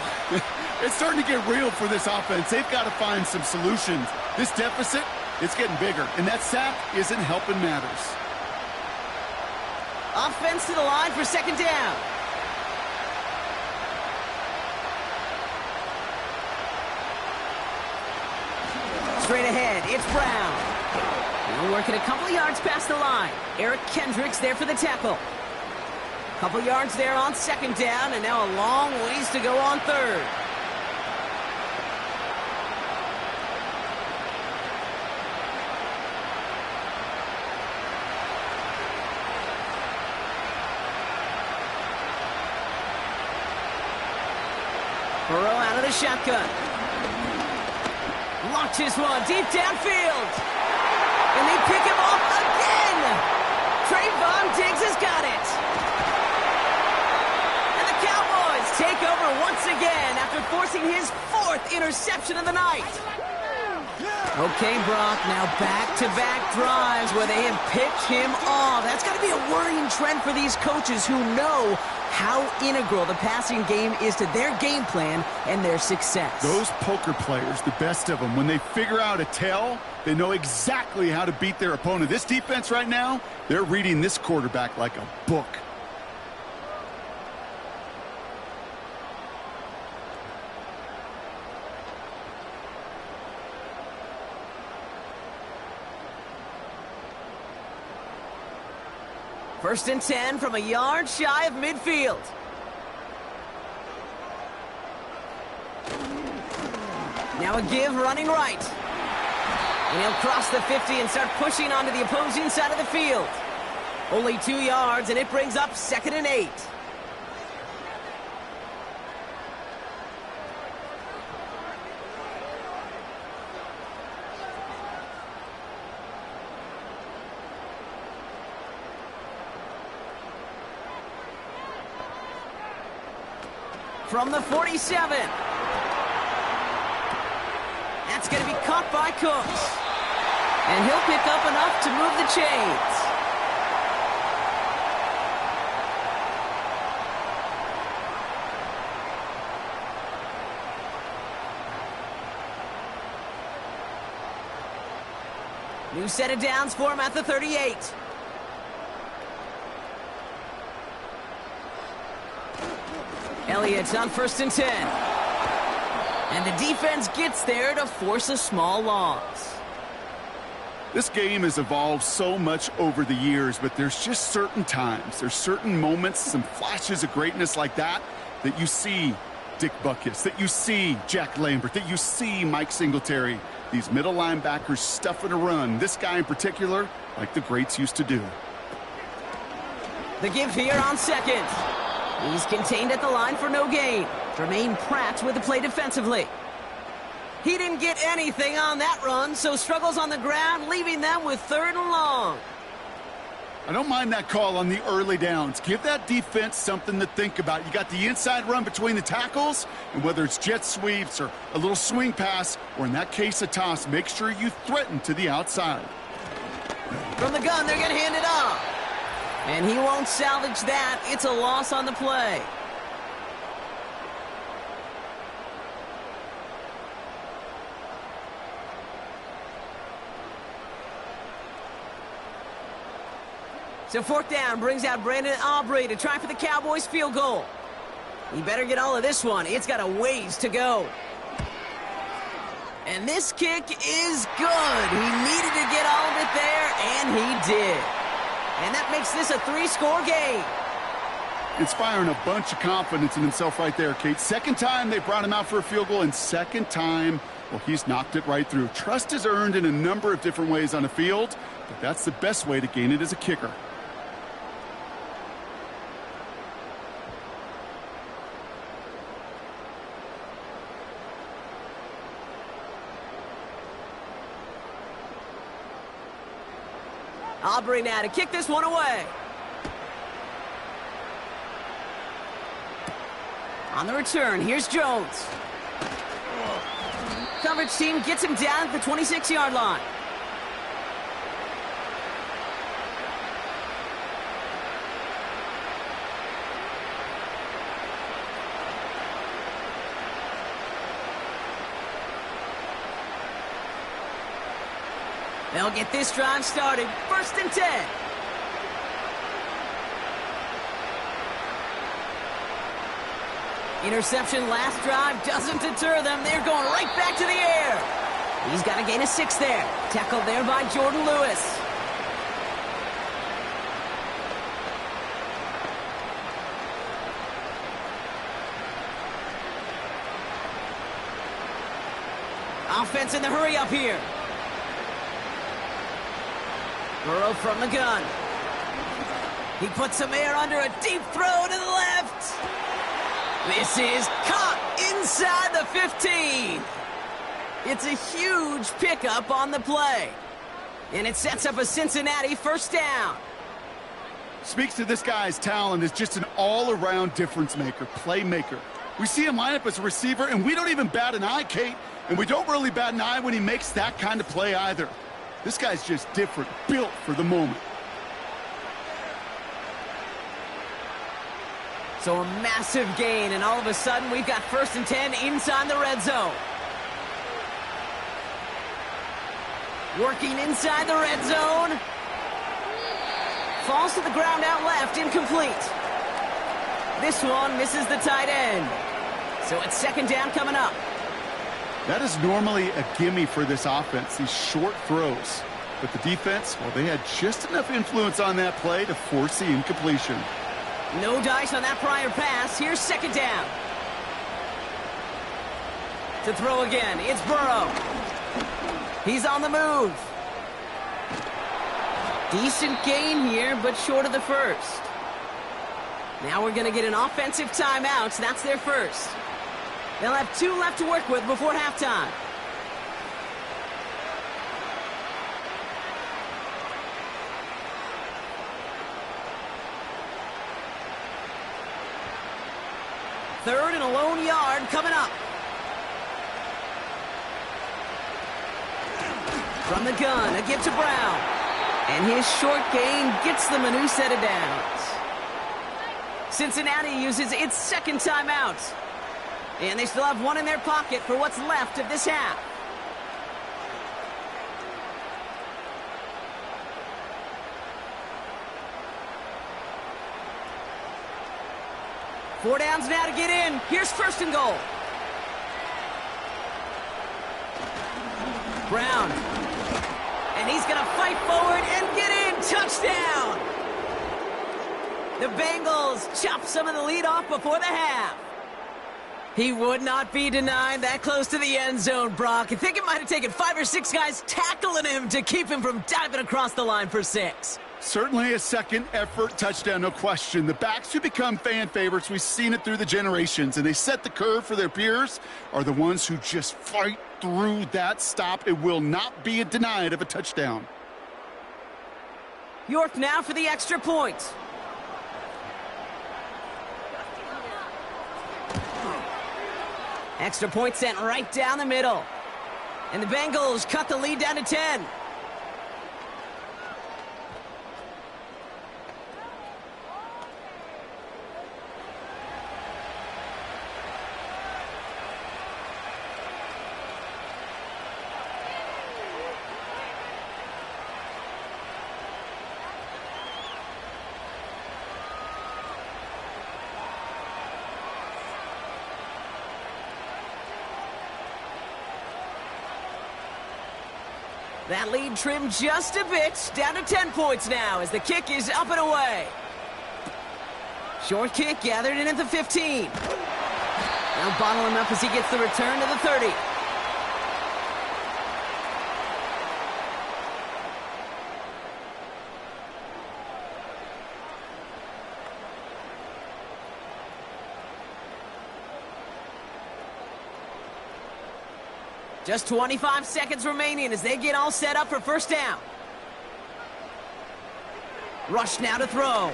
It's starting to get real for this offense. They've got to find some solutions. This deficit, it's getting bigger. And that sack isn't helping matters. Offense to the line for 2nd down. Straight ahead, it's Brown. Now working a couple of yards past the line. Eric Kendricks there for the tackle. Couple yards there on 2nd down, and now a long ways to go on 3rd. Burrow out of the shotgun. Launches one deep downfield. And they pick him off again. Trayvon Diggs has got it. And the Cowboys take over once again after forcing his 4th interception of the night. Okay, Brock, now back-to-back drives where they have picked him off. That's got to be a worrying trend for these coaches who know how integral the passing game is to their game plan and their success. Those poker players, the best of them, when they figure out a tell, they know exactly how to beat their opponent. This defense right now, they're reading this quarterback like a book. First and 10 from a yard shy of midfield. Now a give running right. And he'll cross the 50 and start pushing onto the opposing side of the field. Only 2 yards, and it brings up 2nd and 8. From the 47. That's going to be caught by Cooks. And he'll pick up enough to move the chains. New set of downs for him at the 38. Elliott's on 1st and 10. And the defense gets there to force a small loss. This game has evolved so much over the years, but there's just certain times, there's certain moments, some flashes of greatness like that you see Dick Butkus, that you see Jack Lambert, that you see Mike Singletary. These middle linebackers stuffing a run. This guy in particular, like the greats used to do. The give here on second. He's contained at the line for no gain. Jermaine Pratt with the play defensively. He didn't get anything on that run, so struggles on the ground, leaving them with 3rd and long. I don't mind that call on the early downs. Give that defense something to think about. You got the inside run between the tackles, and whether it's jet sweeps or a little swing pass, or in that case a toss, make sure you threaten to the outside. From the gun, they're going to hand it off. And he won't salvage that. It's a loss on the play. So 4th down brings out Brandon Aubrey to try for the Cowboys field goal. He better get all of this one. It's got a ways to go. And this kick is good. He needed to get all of it there, and he did. And that makes this a 3-score game. Inspiring a bunch of confidence in himself right there, Kate. 2nd time they brought him out for a field goal, and 2nd time, well, he's knocked it right through. Trust is earned in a number of different ways on the field, but that's the best way to gain it as a kicker. Aubrey now to kick this one away. On the return, here's Jones. Coverage team gets him down at the 26-yard line. They'll get this drive started. 1st and 10. Interception last drive doesn't deter them. They're going right back to the air. He's got to gain a 6 there. Tackled there by Jordan Lewis. Offense in the hurry up here. Burrow from the gun. He puts some air under a deep throw to the left. This is caught inside the 15. It's a huge pickup on the play. And it sets up a Cincinnati 1st down. Speaks to this guy's talent as just an all-around difference maker, playmaker. We see him line up as a receiver, and we don't even bat an eye, Kate. And we don't really bat an eye when he makes that kind of play either. This guy's just different, built for the moment. So a massive gain, and all of a sudden we've got 1st and 10 inside the red zone. Working inside the red zone. Falls to the ground out left, incomplete. This one misses the tight end. So it's 2nd down coming up. That is normally a gimme for this offense, these short throws. But the defense, well, they had just enough influence on that play to force the incompletion. No dice on that prior pass. Here's 2nd down. To throw again, it's Burrow. He's on the move. Decent gain here, but short of the 1st. Now we're going to get an offensive timeout. That's their 1st. They'll have 2 left to work with before halftime. Third and a lone yard coming up. From the gun, a give to Brown. And his short gain gets them a new set of downs. Cincinnati uses its 2nd timeout. And they still have 1 in their pocket for what's left of this half. Four downs now to get in. Here's 1st and goal. Brown. And he's going to fight forward and get in. Touchdown. The Bengals chop some of the lead off before the half. He would not be denied that close to the end zone, Brock. I think it might have taken 5 or 6 guys tackling him to keep him from diving across the line for 6. Certainly a second-effort touchdown, no question. The backs who become fan favorites, we've seen it through the generations, and they set the curve for their peers, are the ones who just fight through that stop. It will not be denied of a touchdown. York now for the extra point. Extra point sent right down the middle. And the Bengals cut the lead down to 10. That lead trimmed just a bit, down to 10 points now as the kick is up and away. Short kick gathered in at the 15. Now bottle him up as he gets the return to the 30. Just 25 seconds remaining as they get all set up for first down. Rush now to throw.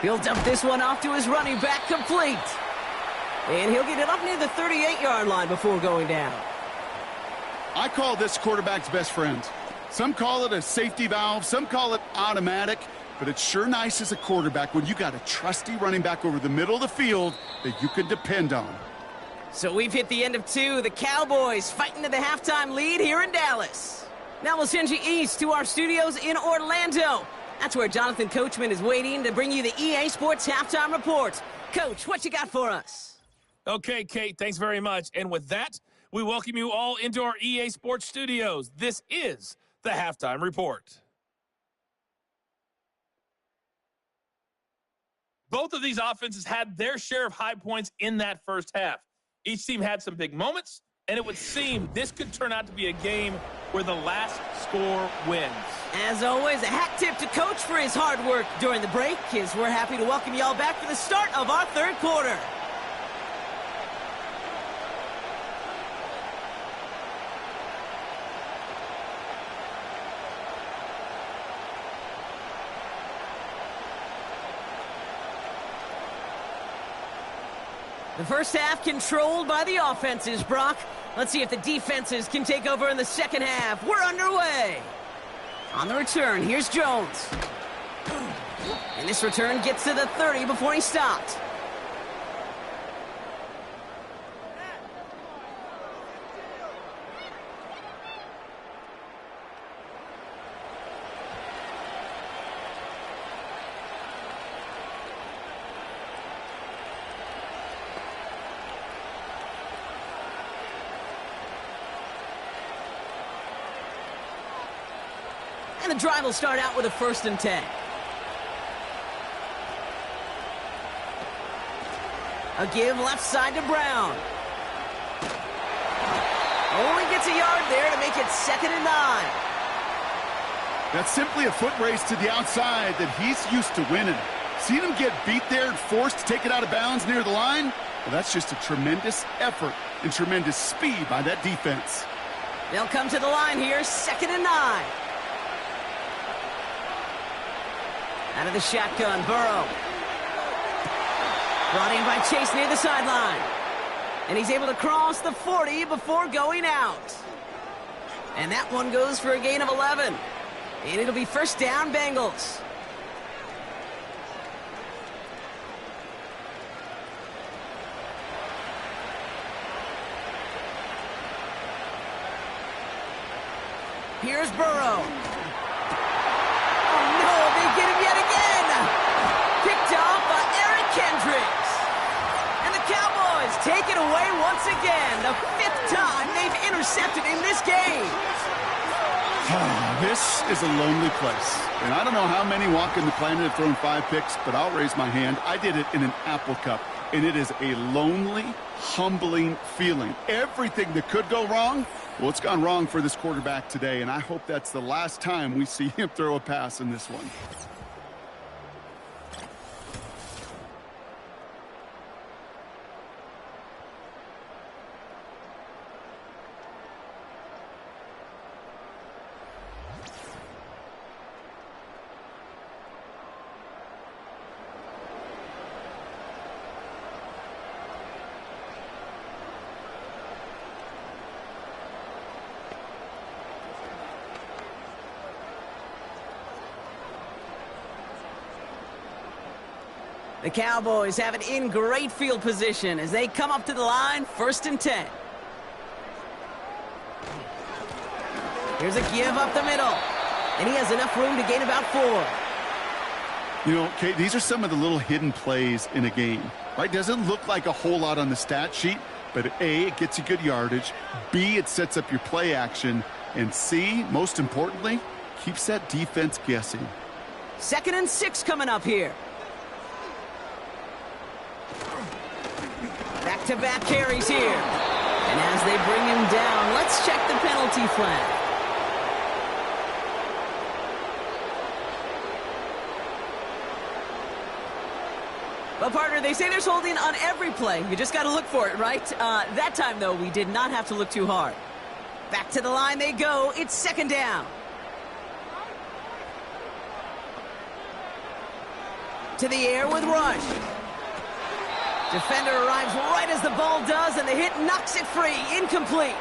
He'll dump this one off to his running back, complete. And he'll get it up near the 38-yard line before going down. I call this quarterback's best friend. Some call it a safety valve, some call it automatic, but it's sure nice as a quarterback when you got a trusty running back over the middle of the field that you can depend on. So we've hit the end of 2. The Cowboys fighting to the halftime lead here in Dallas. Now we'll send you east to our studios in Orlando. That's where Jonathan Coachman is waiting to bring you the EA Sports Halftime Report. Coach, what you got for us? Okay, Kate, thanks very much. And with that, we welcome you all into our EA Sports studios. This is the Halftime Report. Both of these offenses had their share of high points in that first half. Each team had some big moments, and it would seem this could turn out to be a game where the last score wins. As always, a hat tip to Coach for his hard work during the break, as we're happy to welcome you all back for the start of our third quarter. The first half controlled by the offenses, Brock. Let's see if the defenses can take over in the second half. We're underway. On the return, here's Jones. And this return gets to the 30 before he stopped. And the drive will start out with a 1st and 10. A give left side to Brown. Only gets a yard there to make it 2nd and 9. That's simply a foot race to the outside that he's used to winning. Seen him get beat there and forced to take it out of bounds near the line? Well, that's just a tremendous effort and tremendous speed by that defense. They'll come to the line here, 2nd and 9. Out of the shotgun, Burrow. Brought in by Chase near the sideline. And he's able to cross the 40 before going out. And that one goes for a gain of 11. And it'll be first down, Bengals. Here's Burrow. Take it away once again, the 5th time they've intercepted in this game. This is a lonely place. And I don't know how many walking the planet have thrown 5 picks, but I'll raise my hand. I did it in an Apple Cup. And it is a lonely, humbling feeling. Everything that could go wrong, well, it's gone wrong for this quarterback today. And I hope that's the last time we see him throw a pass in this one. The Cowboys have it in great field position as they come up to the line, 1st and 10. Here's a give up the middle, and he has enough room to gain about 4. You know, Kate, these are some of the little hidden plays in a game, right? Doesn't look like a whole lot on the stat sheet, but A, it gets you good yardage, B, it sets up your play action, and C, most importantly, keeps that defense guessing. 2nd and 6 coming up here. Back-to-back carries here. And as they bring him down, let's check the penalty flag. Well, partner, they say there's holding on every play. You just got to look for it, right? That time, though, we did not have to look too hard. Back to the line they go. It's 2nd down. To the air with Rush. Defender arrives right as the ball does, and the hit knocks it free. Incomplete.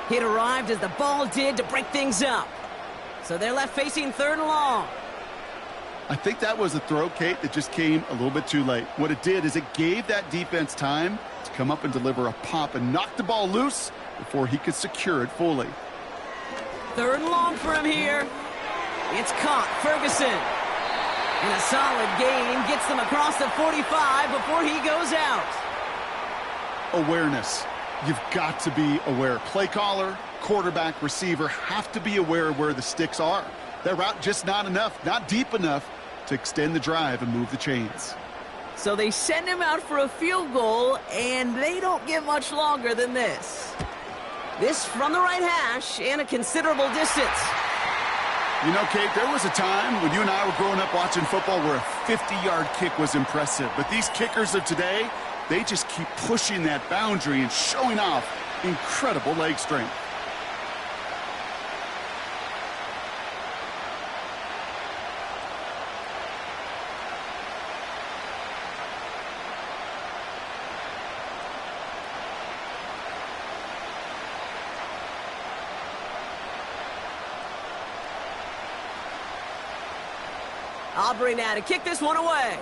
Hit arrived as the ball did to break things up. So they're left facing 3rd and long. I think that was a throw, Kate, that just came a little bit too late. What it did is it gave that defense time to come up and deliver a pop and knock the ball loose before he could secure it fully. 3rd and long for him here. It's caught. Ferguson. And a solid gain gets them across the 45 before he goes out. Awareness. You've got to be aware. Play caller, quarterback, receiver have to be aware of where the sticks are. That route just not enough, not deep enough to extend the drive and move the chains. So they send him out for a field goal, and they don't get much longer than this. This from the right hash and a considerable distance. You know, Kate, there was a time when you and I were growing up watching football where a 50-yard kick was impressive. But these kickers of today, they just keep pushing that boundary and showing off incredible leg strength. Aubrey now to kick this one away.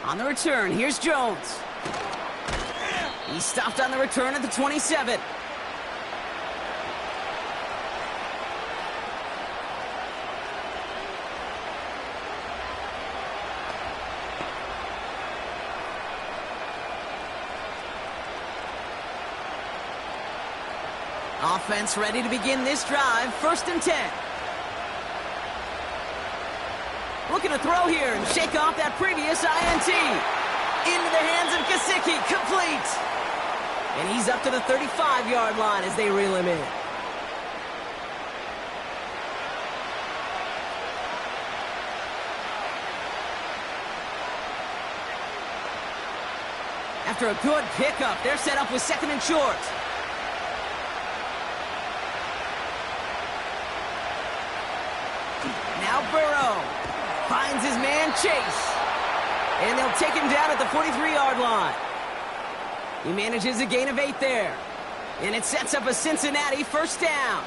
On the return, here's Jones. He's stopped on the return at the 27. Offense ready to begin this drive. 1st and 10. Looking to throw here and shake off that previous INT. Into the hands of Gesicki. Complete. And he's up to the 35-yard line as they reel him in. After a good pickup, they're set up with 2nd and short. Now Burrow finds his man Chase. And they'll take him down at the 43-yard line. He manages a gain of 8 there. And it sets up a Cincinnati 1st down.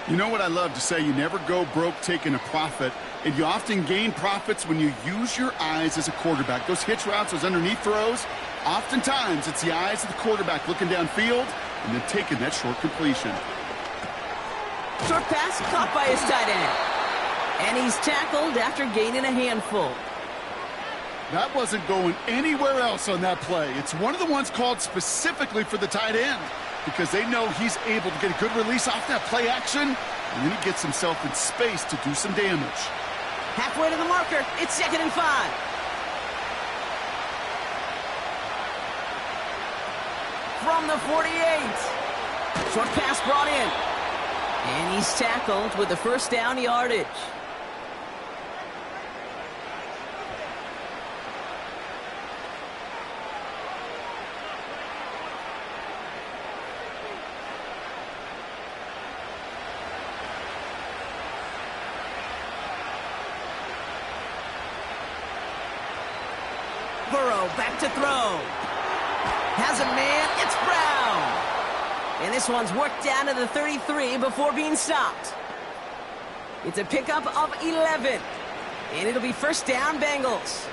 You know what I love to say? You never go broke taking a profit. And you often gain profits when you use your eyes as a quarterback. Those hitch routes, those underneath throws, oftentimes it's the eyes of the quarterback looking downfield and then taking that short completion. Short pass caught by his tight end. And he's tackled after gaining a handful. That wasn't going anywhere else on that play. It's one of the ones called specifically for the tight end because they know he's able to get a good release off that play action, and then he gets himself in space to do some damage. Halfway to the marker. It's 2nd and 5. From the 48. Short pass brought in. And he's tackled with the first down yardage. Burrow back to throw. Has a man. It's Brown. And this one's worked down to the 33 before being stopped. It's a pickup of 11. And it'll be first down, Bengals.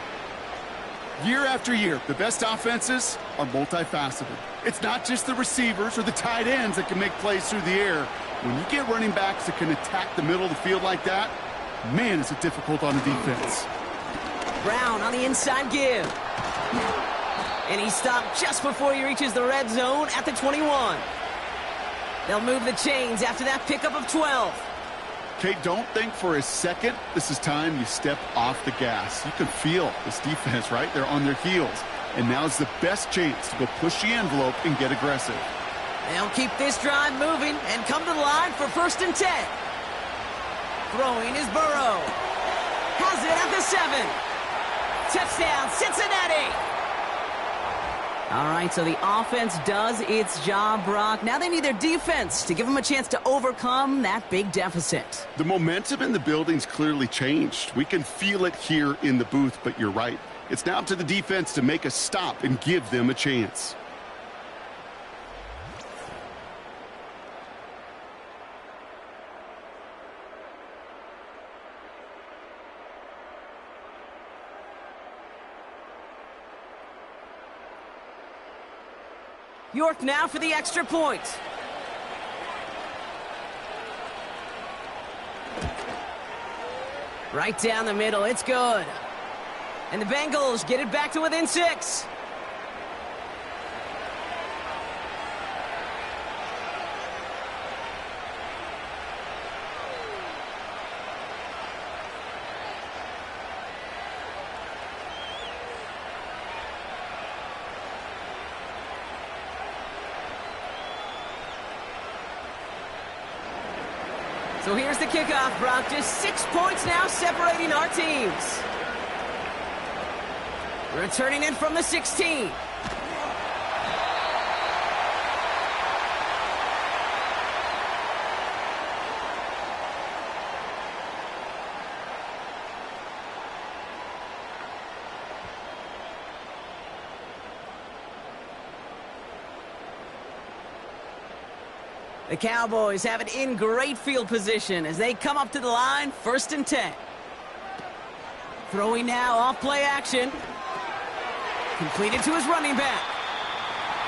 Year after year, the best offenses are multifaceted. It's not just the receivers or the tight ends that can make plays through the air. When you get running backs that can attack the middle of the field like that, man, is it difficult on the defense. Brown on the inside give. And he stopped just before he reaches the red zone at the 21. They'll move the chains after that pickup of 12. Kate, don't think for a second this is time you step off the gas. You can feel this defense, right? They're on their heels. And now's the best chance to go push the envelope and get aggressive. They'll keep this drive moving and come to the line for 1st and 10. Throwing is Burrow. Has it at the 7. Touchdown, Cincinnati. All right, so the offense does its job, Brock. Now they need their defense to give them a chance to overcome that big deficit. The momentum in the building's clearly changed. We can feel it here in the booth, but you're right. It's now up to the defense to make a stop and give them a chance. York now for the extra point. Right down the middle, it's good. And the Bengals get it back to within 6. So here's the kickoff, Brock. Just 6 points now separating our teams. Returning in from the 16. The Cowboys have it in great field position as they come up to the line, 1st and 10. Throwing now off play action. Completed to his running back.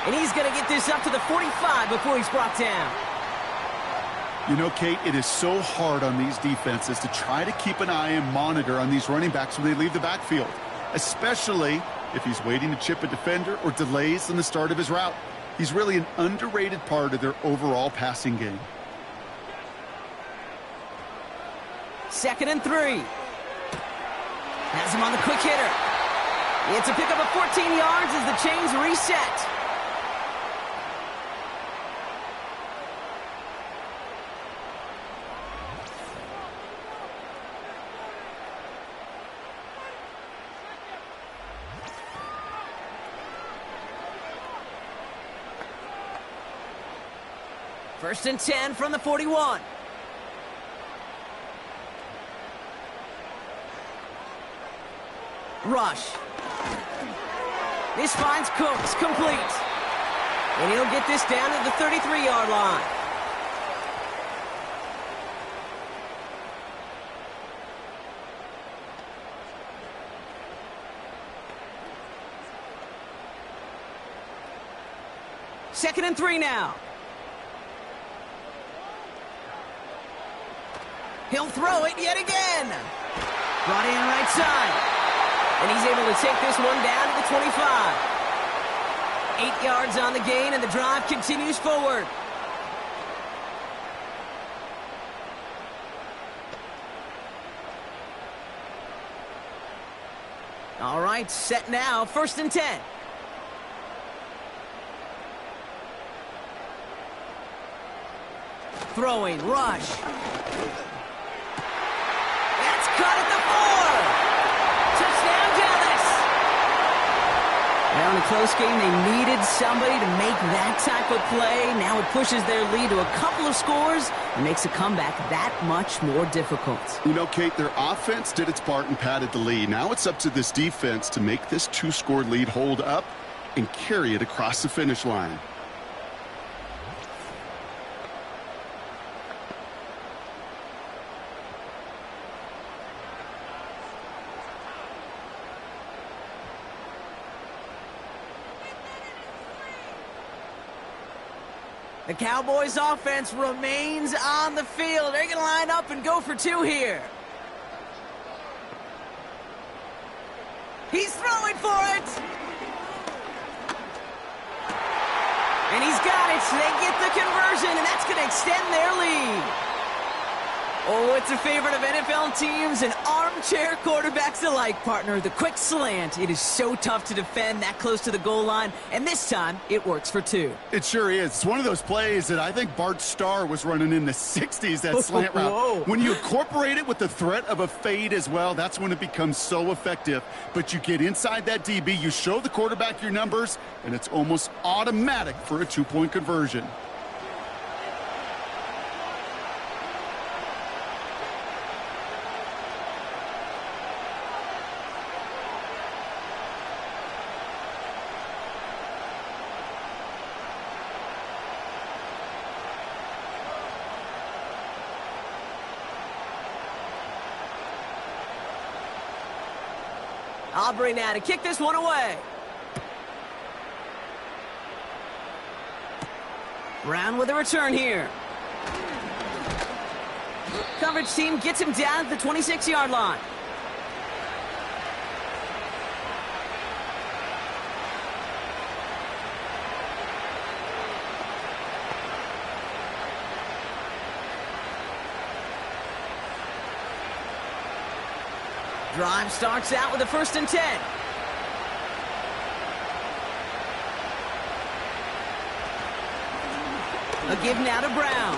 And he's going to get this up to the 45 before he's brought down. You know, Kate, it is so hard on these defenses to try to keep an eye and monitor on these running backs when they leave the backfield, especially if he's waiting to chip a defender or delays in the start of his route. He's really an underrated part of their overall passing game. 2nd and 3. Has him on the quick hitter. It's a pickup of 14 yards as the chains reset. First and 10 from the 41. Rush. This finds Cooks complete. And he'll get this down to the 33-yard line. Second and 3 now. He'll throw it yet again. Brought in right side. And he's able to take this one down to the 25. 8 yards on the gain, and the drive continues forward. All right, set now, 1st and 10. Throwing, rush. That's caught at the 4. Touchdown, Dallas. Now in a close game, they needed somebody to make that type of play. Now it pushes their lead to a couple of scores and makes a comeback that much more difficult. You know, Kate, their offense did its part and padded the lead. Now it's up to this defense to make this 2-score lead hold up and carry it across the finish line. The Cowboys offense remains on the field. They're going to line up and go for 2 here. He's throwing for it. And he's got it. They get the conversion, and that's going to extend their lead. Oh, it's a favorite of NFL teams and armchair quarterbacks alike, partner. The quick slant. It is so tough to defend that close to the goal line, and this time it works for 2. It sure is. It's one of those plays that I think Bart Starr was running in the 60s, that slant route. Whoa. When you incorporate it with the threat of a fade as well, that's when it becomes so effective. But you get inside that DB, you show the quarterback your numbers, and it's almost automatic for a 2-point conversion. Aubrey now to kick this one away. Brown with a return here. Coverage team gets him down at the 26-yard line. Drive starts out with a 1st and 10. A give now to Brown.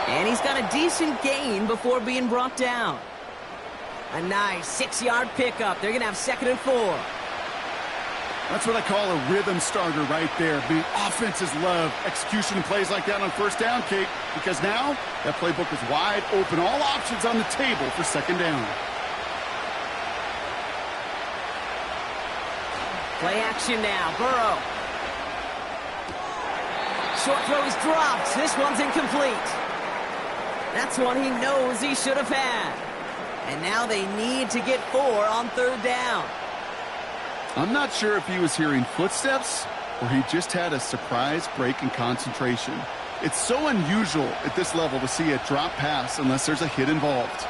And he's got a decent gain before being brought down. A nice 6-yard pickup. They're going to have 2nd and 4. That's what I call a rhythm starter right there. The offenses love execution and plays like that on 1st down, Kate, because now that playbook is wide open. All options on the table for 2nd down. Play action now. Burrow. Short throw is dropped. This one's incomplete. That's one he knows he should have had. And now they need to get 4 on 3rd down. I'm not sure if he was hearing footsteps or he just had a surprise break in concentration. It's so unusual at this level to see a drop pass unless there's a hit involved.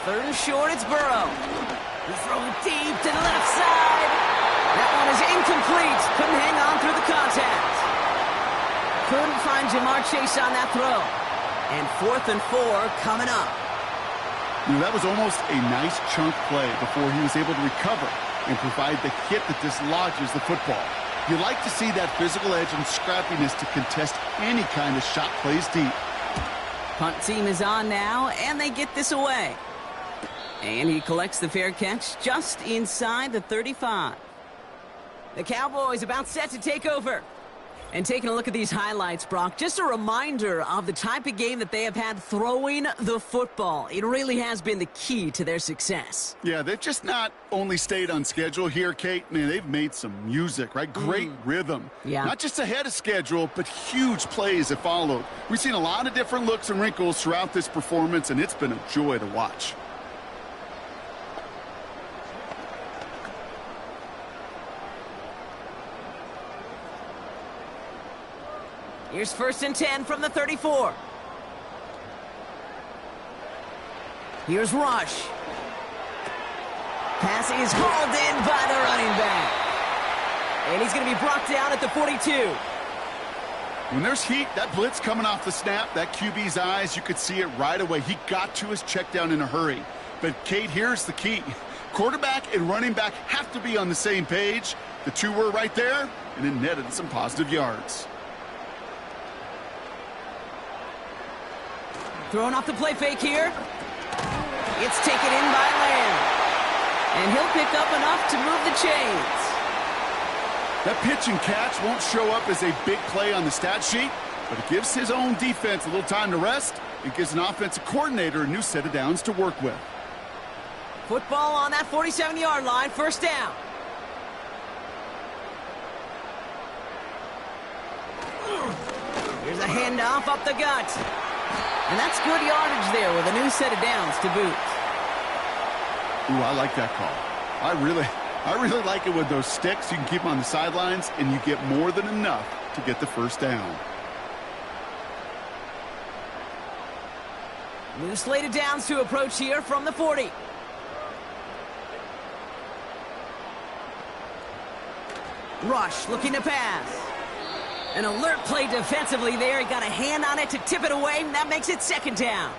3rd and short, it's Burrow. He throws deep to the left side. That one is incomplete. Couldn't hang on through the contact. Couldn't find Jamar Chase on that throw. And 4th and 4 coming up. You know, that was almost a nice chunk play before he was able to recover and provide the hit that dislodges the football. You like to see that physical edge and scrappiness to contest any kind of shot plays deep. Punt team is on now, and they get this away. And he collects the fair catch just inside the 35. The Cowboys about set to take over. And taking a look at these highlights, Brock, just a reminder of the type of game that they have had throwing the football. It really has been the key to their success. Yeah, they've just not only stayed on schedule here, Kate. Man, they've made some music, right? Great rhythm. Yeah. Not just ahead of schedule, but huge plays that followed. We've seen a lot of different looks and wrinkles throughout this performance, and it's been a joy to watch. Here's 1st and 10 from the 34. Here's Rush. Pass is hauled in by the running back. And he's going to be brought down at the 42. When there's heat, that blitz coming off the snap, that QB's eyes, you could see it right away. He got to his check down in a hurry. But, Kate, here's the key. Quarterback and running back have to be on the same page. The two were right there, and it netted some positive yards. Throwing off the play fake here. It's taken in by Lamb. And he'll pick up enough to move the chains. That pitch and catch won't show up as a big play on the stat sheet, but it gives his own defense a little time to rest. It gives an offensive coordinator a new set of downs to work with. Football on that 47-yard line, first down. Here's a handoff up the gut. And that's good yardage there with a new set of downs to boot. Ooh, I like that call. I really like it with those sticks. You can keep them on the sidelines, and you get more than enough to get the first down. New slate of downs to approach here from the 40. Rush looking to pass. An alert play defensively there. He got a hand on it to tip it away, and that makes it second down.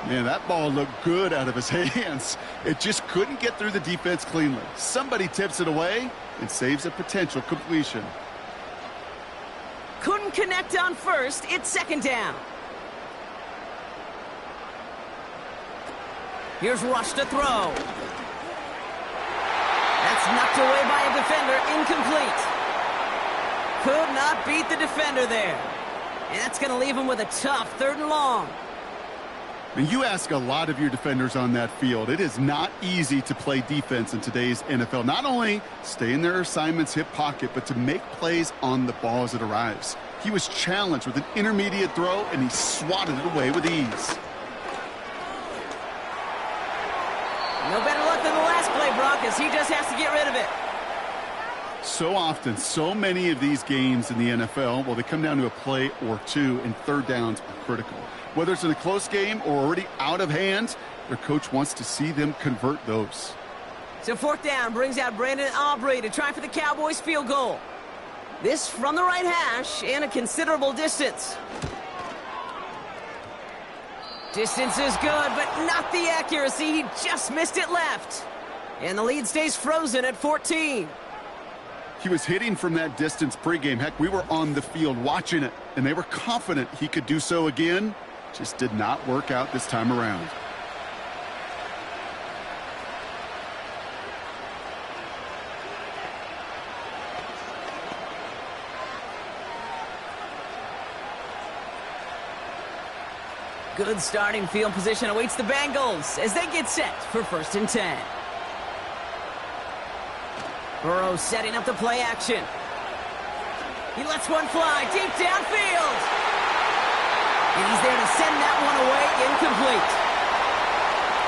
Man, that ball looked good out of his hands. It just couldn't get through the defense cleanly. Somebody tips it away and saves a potential completion. Couldn't connect on first. It's second down. Here's Rush to throw. That's knocked away by a defender. Incomplete. Could not beat the defender there. And that's going to leave him with a tough 3rd and long. And you ask a lot of your defenders on that field. It is not easy to play defense in today's NFL. Not only stay in their assignment's hip pocket, but to make plays on the ball as it arrives. He was challenged with an intermediate throw, and he swatted it away with ease. No better luck than the last play, Brock, as he just has to get rid of it. So often, so many of these games in the NFL, well, they come down to a play or two, and 3rd downs are critical. Whether it's in a close game or already out of hand, their coach wants to see them convert those. So 4th down brings out Brandon Aubrey to try for the Cowboys field goal. This from the right hash and a considerable distance. Distance is good, but not the accuracy. He just missed it left. And the lead stays frozen at 14. He was hitting from that distance pregame. Heck, we were on the field watching it, and they were confident he could do so again. Just did not work out this time around. Good starting field position awaits the Bengals as they get set for 1st and 10. Burrow setting up the play action. He lets one fly deep downfield. And he's there to send that one away, incomplete.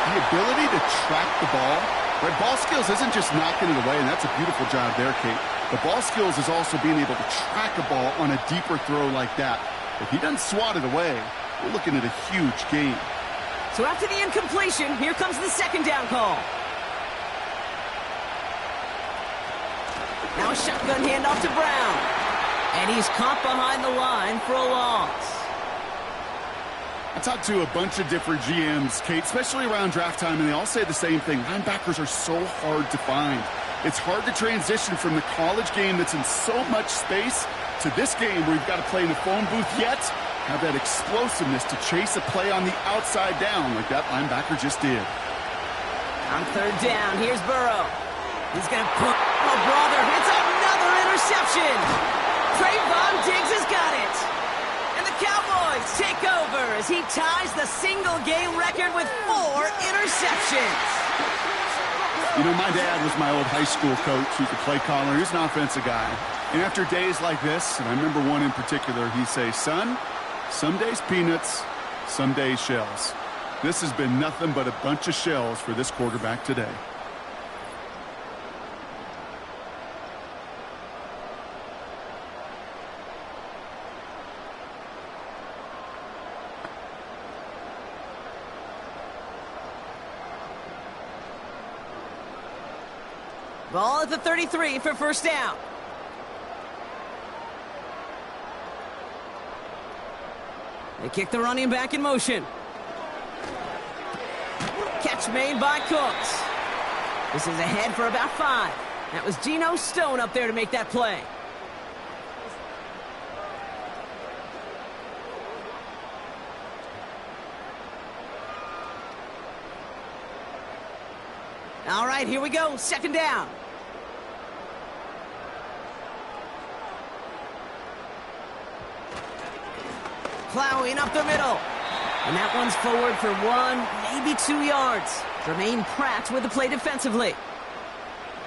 The ability to track the ball, right? Ball skills isn't just knocking it away, and that's a beautiful job there, Kate. The ball skills is also being able to track a ball on a deeper throw like that. If he doesn't swat it away, we're looking at a huge game. So after the incompletion, here comes the 2nd down call. Now a shotgun handoff to Brown. And he's caught behind the line for a loss. I talked to a bunch of different GMs, Kate, especially around draft time, and they all say the same thing. Linebackers are so hard to find. It's hard to transition from the college game that's in so much space to this game where you've got to play in a phone booth, yet have that explosiveness to chase a play on the outside down like that linebacker just did. On 3rd down, here's Burrow. He's going to put a brother. It's another interception. Trayvon Diggs has got it. And the Cowboys take over as he ties the single-game record with 4 interceptions. You know, my dad was my old high school coach. He was a play caller. He was an offensive guy. And after days like this, and I remember one in particular, he'd say, son, some days peanuts, some days shells. This has been nothing but a bunch of shells for this quarterback today. Ball at the 33 for first down. They kick the running back in motion. Catch made by Cooks. This is ahead for about 5. That was Geno Stone up there to make that play. All right, here we go. Second down. Plowing up the middle. And that one's forward for 1, maybe 2 yards. Jermaine Pratt with the play defensively.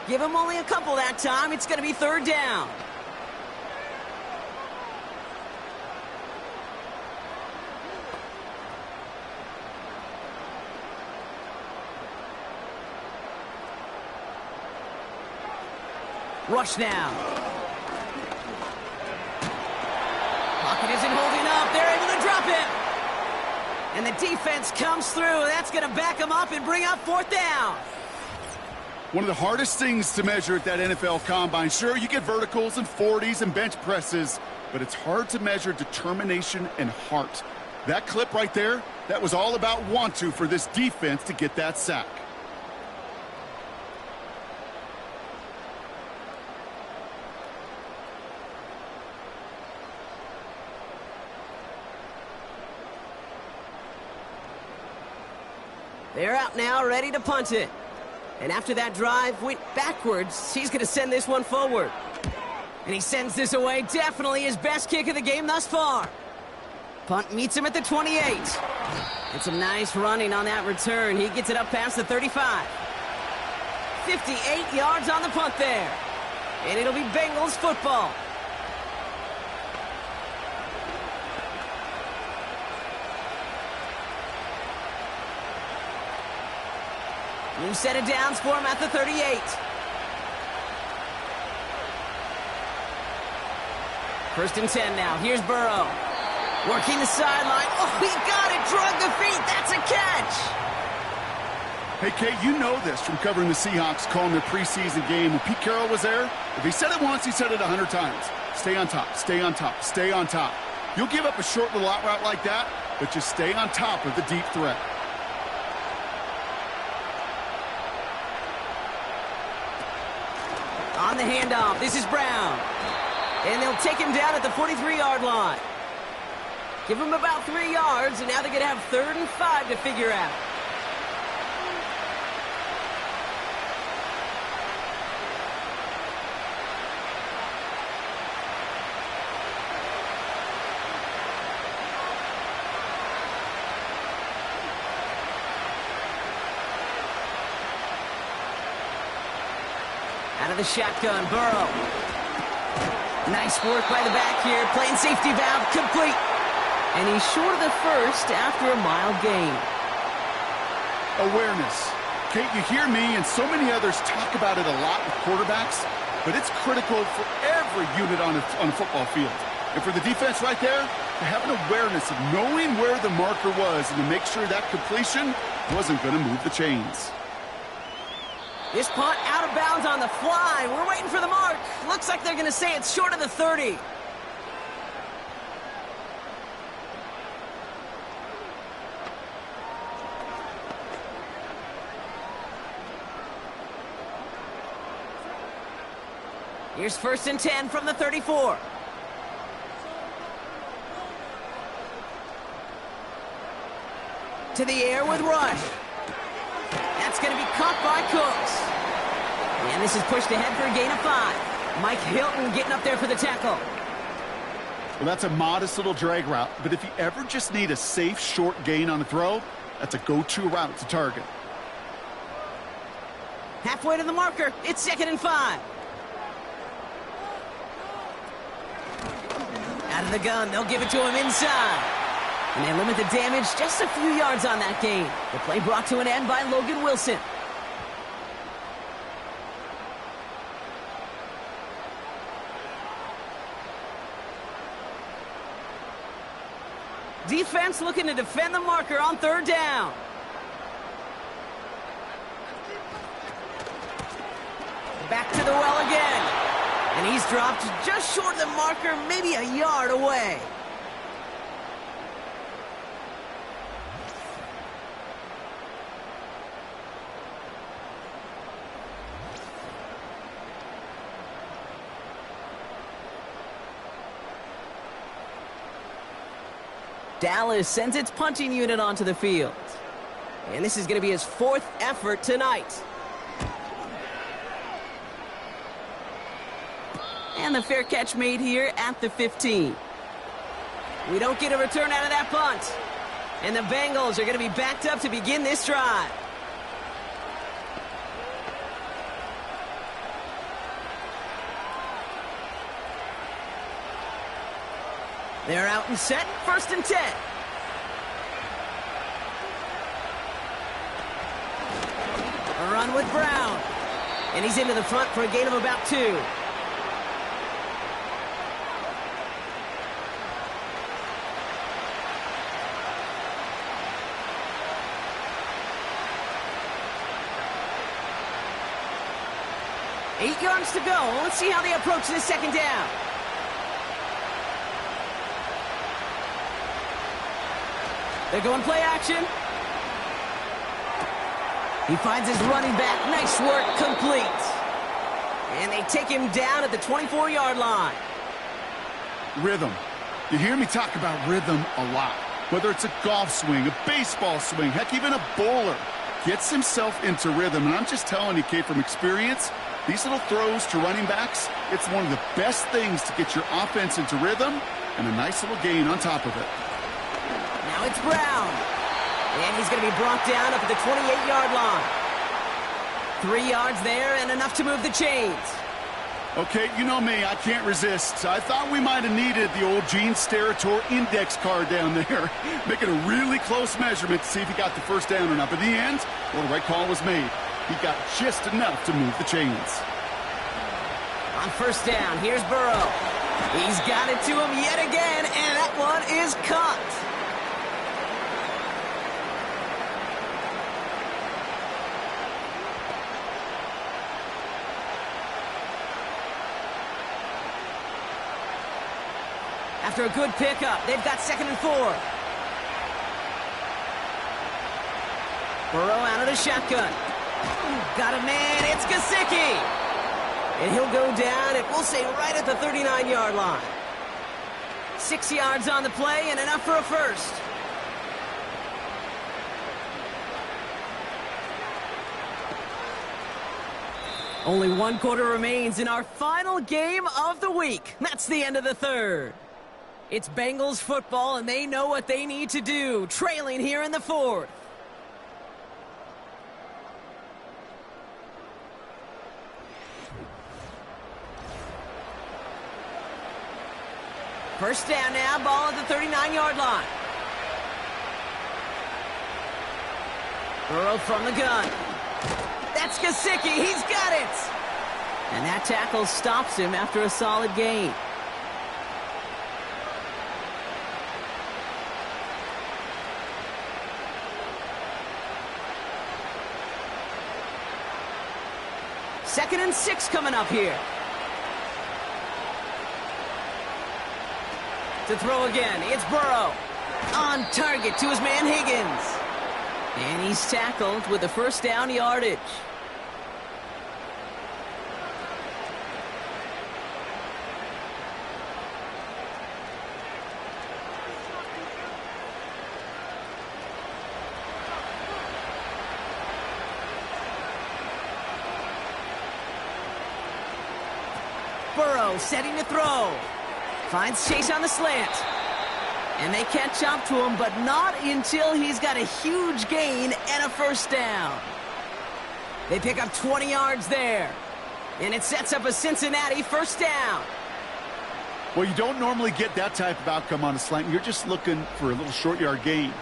Give him only a couple that time. It's going to be third down. Rush now. Pocket isn't holding up. They're able to drop it. And the defense comes through. That's going to back them up and bring up fourth down. One of the hardest things to measure at that NFL Combine. Sure, you get verticals and 40s and bench presses, but it's hard to measure determination and heart. That clip right there, that was all about want to for this defense to get that sack. They're out now, ready to punt it. And after that drive went backwards, he's going to send this one forward. And he sends this away, definitely his best kick of the game thus far. Punt meets him at the 28. And some nice running on that return. He gets it up past the 35. 58 yards on the punt there. And it'll be Bengals football. New set of downs for him at the 38. First and 10 now. Here's Burrow. Working the sideline. Oh, he got it. Drug the feet. That's a catch. Hey, Kate, you know this from covering the Seahawks, calling their preseason game. When Pete Carroll was there, if he said it once, he said it 100 times. Stay on top, stay on top, stay on top. You'll give up a short little out route like that, but just stay on top of the deep threat. On the handoff, this is Brown. And they'll take him down at the 43-yard line. Give him about 3 yards, and now they're going to have 3rd and 5 to figure out. Out of the shotgun, Burrow. Nice work by the back here. Playing safety valve complete. And he's short of the first after a mild gain. Awareness. Kate, you hear me and so many others talk about it a lot with quarterbacks, but it's critical for every unit on a football field. And for the defense right there, to have an awareness of knowing where the marker was and to make sure that completion wasn't going to move the chains. This punt out of bounds on the fly. We're waiting for the mark. Looks like they're going to say it's short of the 30. Here's 1st and 10 from the 34. To the air with Rush. That's going to be caught by Cooks. And this is pushed ahead for a gain of 5. Mike Hilton getting up there for the tackle. Well, that's a modest little drag route, but if you ever just need a safe, short gain on a throw, that's a go-to route to target. Halfway to the marker. It's 2nd and 5. Out of the gun. They'll give it to him inside. And they limit the damage just a few yards on that gain. The play brought to an end by Logan Wilson. Defense looking to defend the marker on 3rd down. Back to the well again. And he's dropped just short of the marker, maybe a yard away. Dallas sends its punting unit onto the field. And this is going to be his 4th effort tonight. And the fair catch made here at the 15. We don't get a return out of that punt. And the Bengals are going to be backed up to begin this drive. They're out and set, 1st and 10. A run with Brown. And he's into the front for a gain of about 2. Eight yards to go. Let's see how they approach this 2nd down. They're going play action. He finds his running back. Nice work, complete. And they take him down at the 24-yard line. Rhythm. You hear me talk about rhythm a lot. Whether it's a golf swing, a baseball swing, heck, even a bowler gets himself into rhythm. And I'm just telling you, kid, from experience, these little throws to running backs, it's one of the best things to get your offense into rhythm and a nice little gain on top of it. Now it's Brown. And he's going to be brought down up at the 28-yard line. 3 yards there and enough to move the chains. Okay, you know me, I can't resist. I thought we might have needed the old Gene Steratore index card down there, making a really close measurement to see if he got the 1st down or not. But in the end, well, the right call was made. He got just enough to move the chains. On 1st down, here's Burrow. He's got it to him yet again, and that one is caught. After a good pickup, they've got 2nd and 4. Burrow out of the shotgun. Got a man, it's Gesicki. And he'll go down, and we'll say right at the 39-yard line. 6 yards on the play and enough for a 1st. Only 1 quarter remains in our final game of the week. That's the end of the 3rd. It's Bengals football, and they know what they need to do, trailing here in the 4th. First down now, ball at the 39-yard line. Burrow from the gun. That's Gesicki, he's got it! And that tackle stops him after a solid gain. Second and 6 coming up here. To throw again, it's Burrow. On target to his man Higgins. And he's tackled with the 1st down yardage. Burrow setting to throw. Finds Chase on the slant. And they catch up to him, but not until he's got a huge gain and a 1st down. They pick up 20 yards there. And it sets up a Cincinnati 1st down. Well, you don't normally get that type of outcome on a slant. You're just looking for a little short yard gain.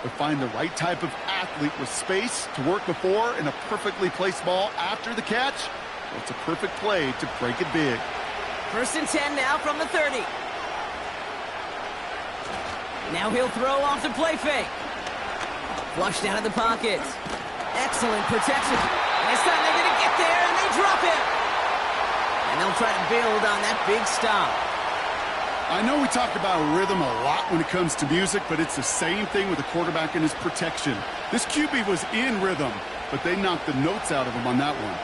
But find the right type of athlete with space to work before and a perfectly placed ball after the catch. Well, it's a perfect play to break it big. 1st and 10 now from the 30. Now he'll throw off the play fake. Flushed out of the pocket. Excellent protection. And this time they're going to get there, and they drop him. And they'll try to build on that big stop. I know we talk about rhythm a lot when it comes to music, but it's the same thing with the quarterback and his protection. This QB was in rhythm, but they knocked the notes out of him on that one.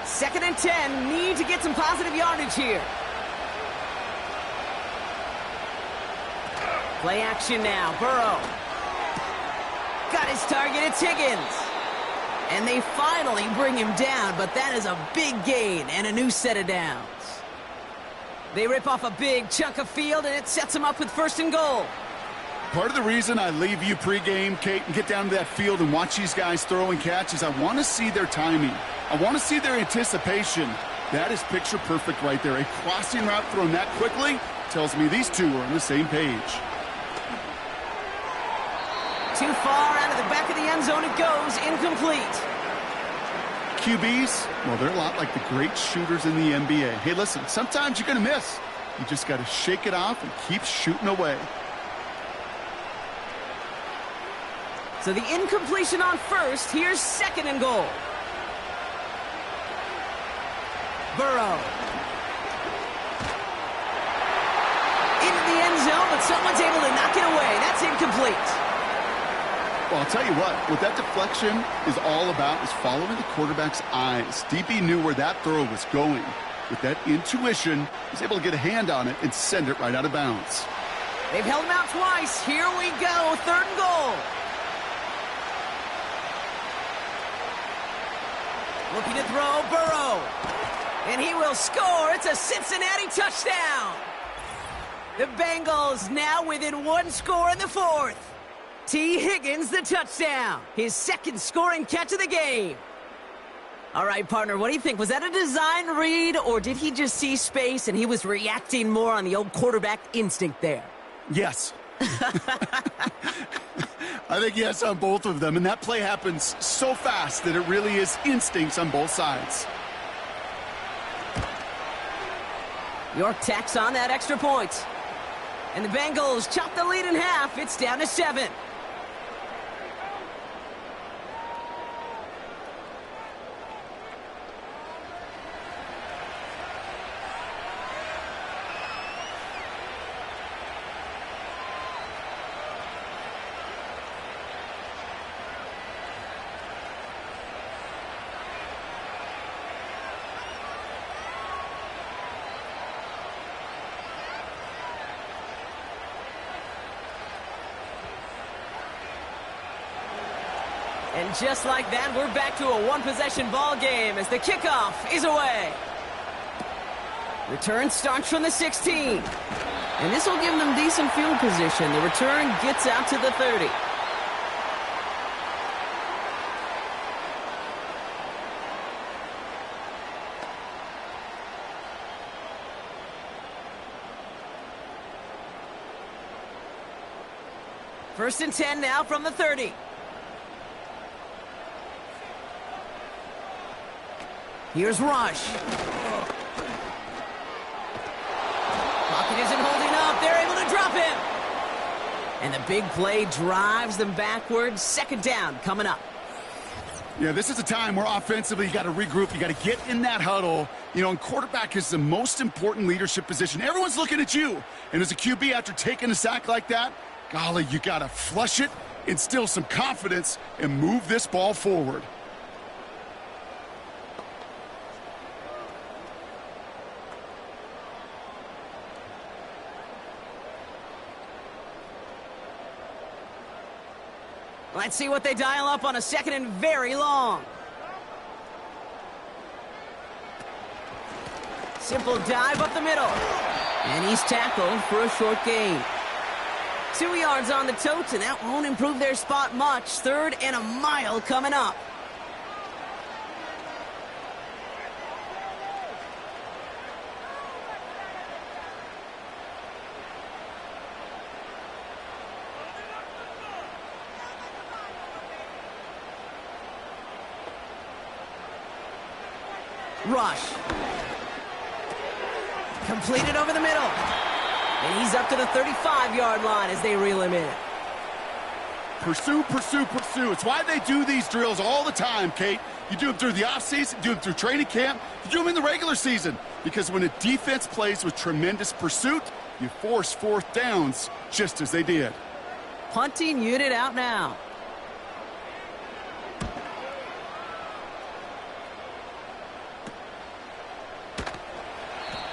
Second and 10, need to get some positive yardage here. Play action now, Burrow. Got his target, it's Higgins. And they finally bring him down, but that is a big gain and a new set of downs. They rip off a big chunk of field, and it sets them up with 1st and goal. Part of the reason I leave you pregame, Kate, and get down to that field and watch these guys throw and catch is I want to see their timing. I want to see their anticipation. That is picture perfect right there. A crossing route thrown that quickly tells me these two are on the same page. Too far out of the back of the end zone it goes, incomplete. QBs, well, they're a lot like the great shooters in the NBA. Hey, listen, sometimes you're going to miss. You just got to shake it off and keep shooting away. So the incompletion on 1st, here's 2nd and goal. Burrow. Into the end zone, but someone's able to knock it away. That's incomplete. Well, I'll tell you what that deflection is all about is following the quarterback's eyes. DB knew where that throw was going. With that intuition, he was able to get a hand on it and send it right out of bounds. They've held him out twice. Here we go, 3rd and goal. Looking to throw, Burrow. And he will score. It's a Cincinnati touchdown. The Bengals now within 1 score in the 4th. T. Higgins, the touchdown. His 2nd scoring catch of the game. All right, partner, what do you think? Was that a design read, or did he just see space and he was reacting more on the old quarterback instinct there? Yes. I think yes on both of them, and that play happens so fast that it really is instincts on both sides. York tacks on that extra point. And the Bengals chop the lead in half. It's down to 7. And just like that, we're back to a 1-possession ball game as the kickoff is away. Return starts from the 16. And this will give them decent field position. The return gets out to the 30. First and 10 now from the 30. Here's Rush. Pocket isn't holding up. They're able to drop him. And the big play drives them backwards. 2nd down coming up. Yeah, this is a time where offensively you got to regroup. You got to get in that huddle. You know, and quarterback is the most important leadership position. Everyone's looking at you. And as a QB, after taking a sack like that, golly, you got to flush it, instill some confidence, and move this ball forward. Let's see what they dial up on a 2nd and very long. Simple dive up the middle. And he's tackled for a short gain. 2 yards on the totes, and that won't improve their spot much. 3rd and a mile coming up. Rush. Completed over the middle. And he's up to the 35-yard line as they reel him in. Pursue, pursue, pursue. It's why they do these drills all the time, Kate. You do them through the offseason, do them through training camp, you do them in the regular season. Because when a defense plays with tremendous pursuit, you force fourth downs just as they did. Punting unit out now.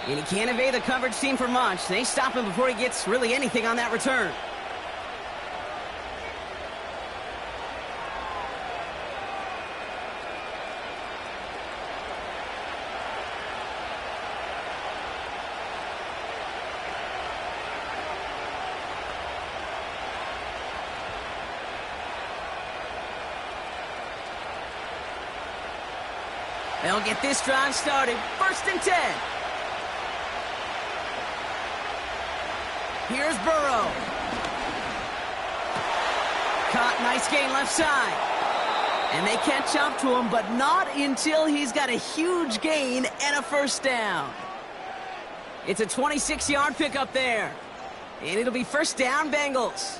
And he can't evade the coverage team for much. They stop him before he gets really anything on that return. They'll get this drive started. 1st and 10. Here's Burrow. Caught, nice gain left side. And they catch up to him, but not until he's got a huge gain and a 1st down. It's a 26-yard pickup there. And it'll be 1st down, Bengals.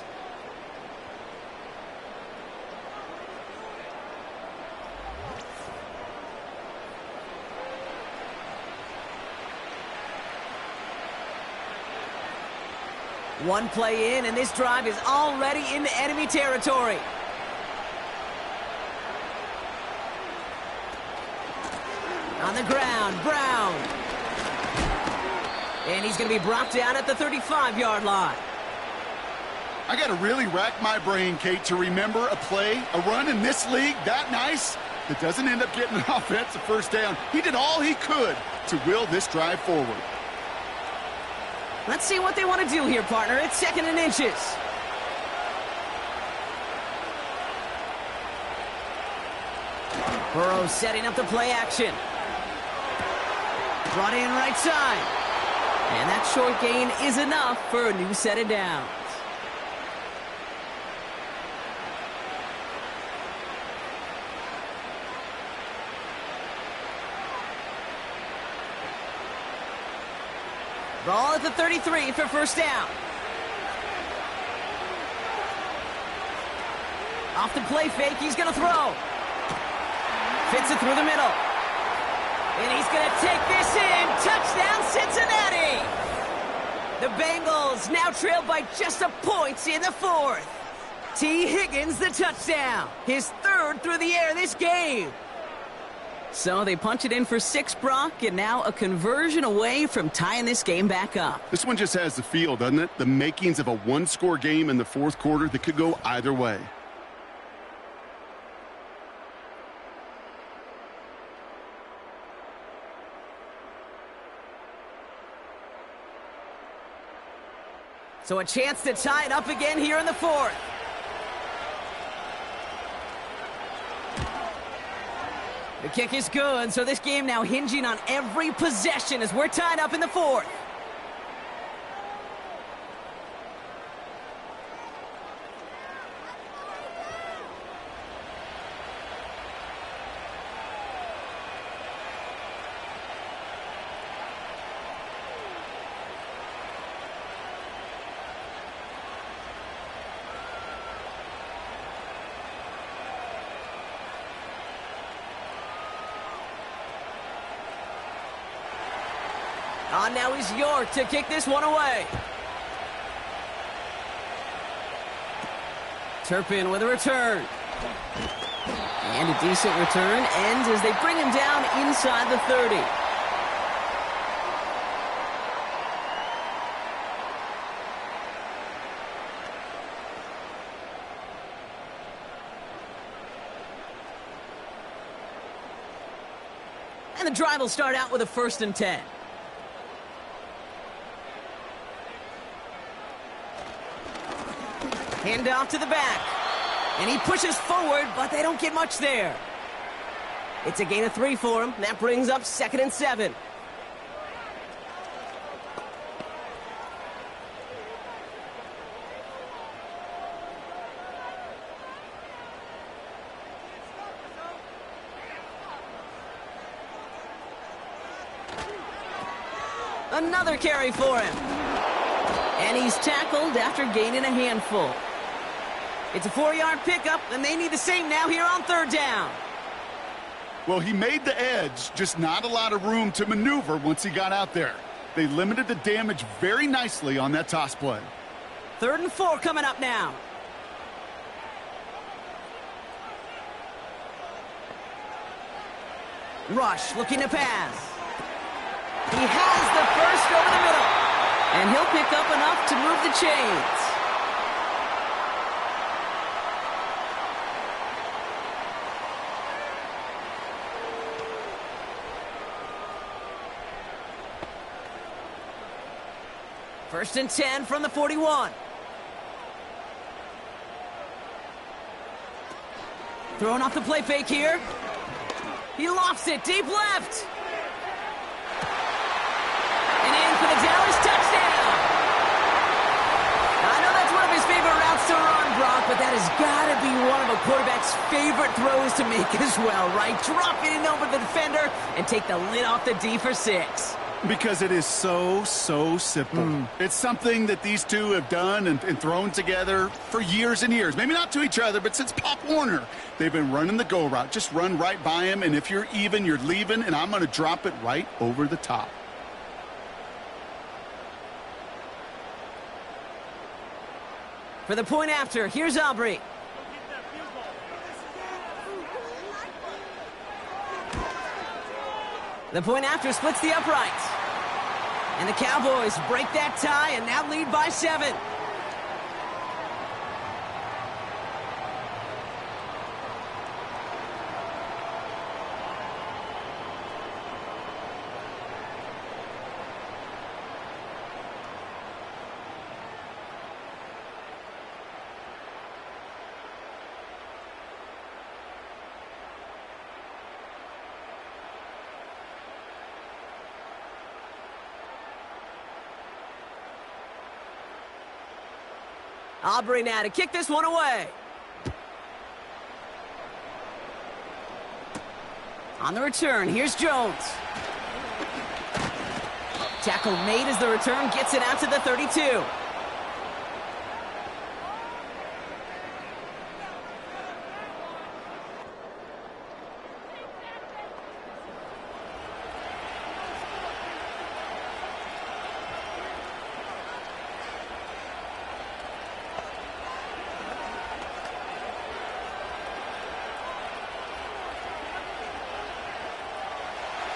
One play in, and this drive is already into enemy territory. On the ground, Brown. And he's going to be brought down at the 35-yard line. I got to really rack my brain, Kate, to remember a play, a run in this league that nice that doesn't end up getting an offensive 1st down. He did all he could to will this drive forward. Let's see what they want to do here, partner. It's 2nd and inches. Burrow setting up the play action. Brought in right side. And that short gain is enough for a new set of downs. Ball at the 33 for 1st down. Off the play fake, he's going to throw. Fits it through the middle. And he's going to take this in. Touchdown, Cincinnati! The Bengals now trail by just a point in the 4th. T. Higgins, the touchdown. His 3rd through the air this game. So they punch it in for 6, Brock, and now a conversion away from tying this game back up. This one just has the feel, doesn't it? The makings of a one-score game in the 4th quarter that could go either way. So a chance to tie it up again here in the 4th. The kick is good, so this game now hinging on every possession as we're tied up in the 4th. On now is York to kick this one away. Turpin with a return. And a decent return ends as they bring him down inside the 30. And the drive will start out with a 1st and 10. Hand off to the back. And he pushes forward, but they don't get much there. It's a gain of 3 for him. That brings up 2nd and 7. Another carry for him. And he's tackled after gaining a handful. It's a 4-yard pickup, and they need the same now here on 3rd down. Well, he made the edge, just not a lot of room to maneuver once he got out there. They limited the damage very nicely on that toss play. 3rd and 4 coming up now. Rush looking to pass. He has the first over the middle. And he'll pick up enough to move the chains. First and 10 from the 41. Throwing off the play fake here. He lofts it deep left. And in for the Dallas touchdown. I know that's one of his favorite routes to run, Brock, but that has got to be one of a quarterback's favorite throws to make as well, right? Drop it in over the defender and take the lid off the D for 6. Because it is so simple. It's something that these two have done and thrown together for years and years. Maybe not to each other, but since Pop Warner. They've been running the go route. Just run right by him, and if you're even, you're leaving, and I'm going to drop it right over the top. For the point after, here's Aubrey. The point after splits the uprights. And the Cowboys break that tie and now lead by 7. Aubrey now to kick this one away. On the return, here's Jones. Tackle made as the return gets it out to the 32.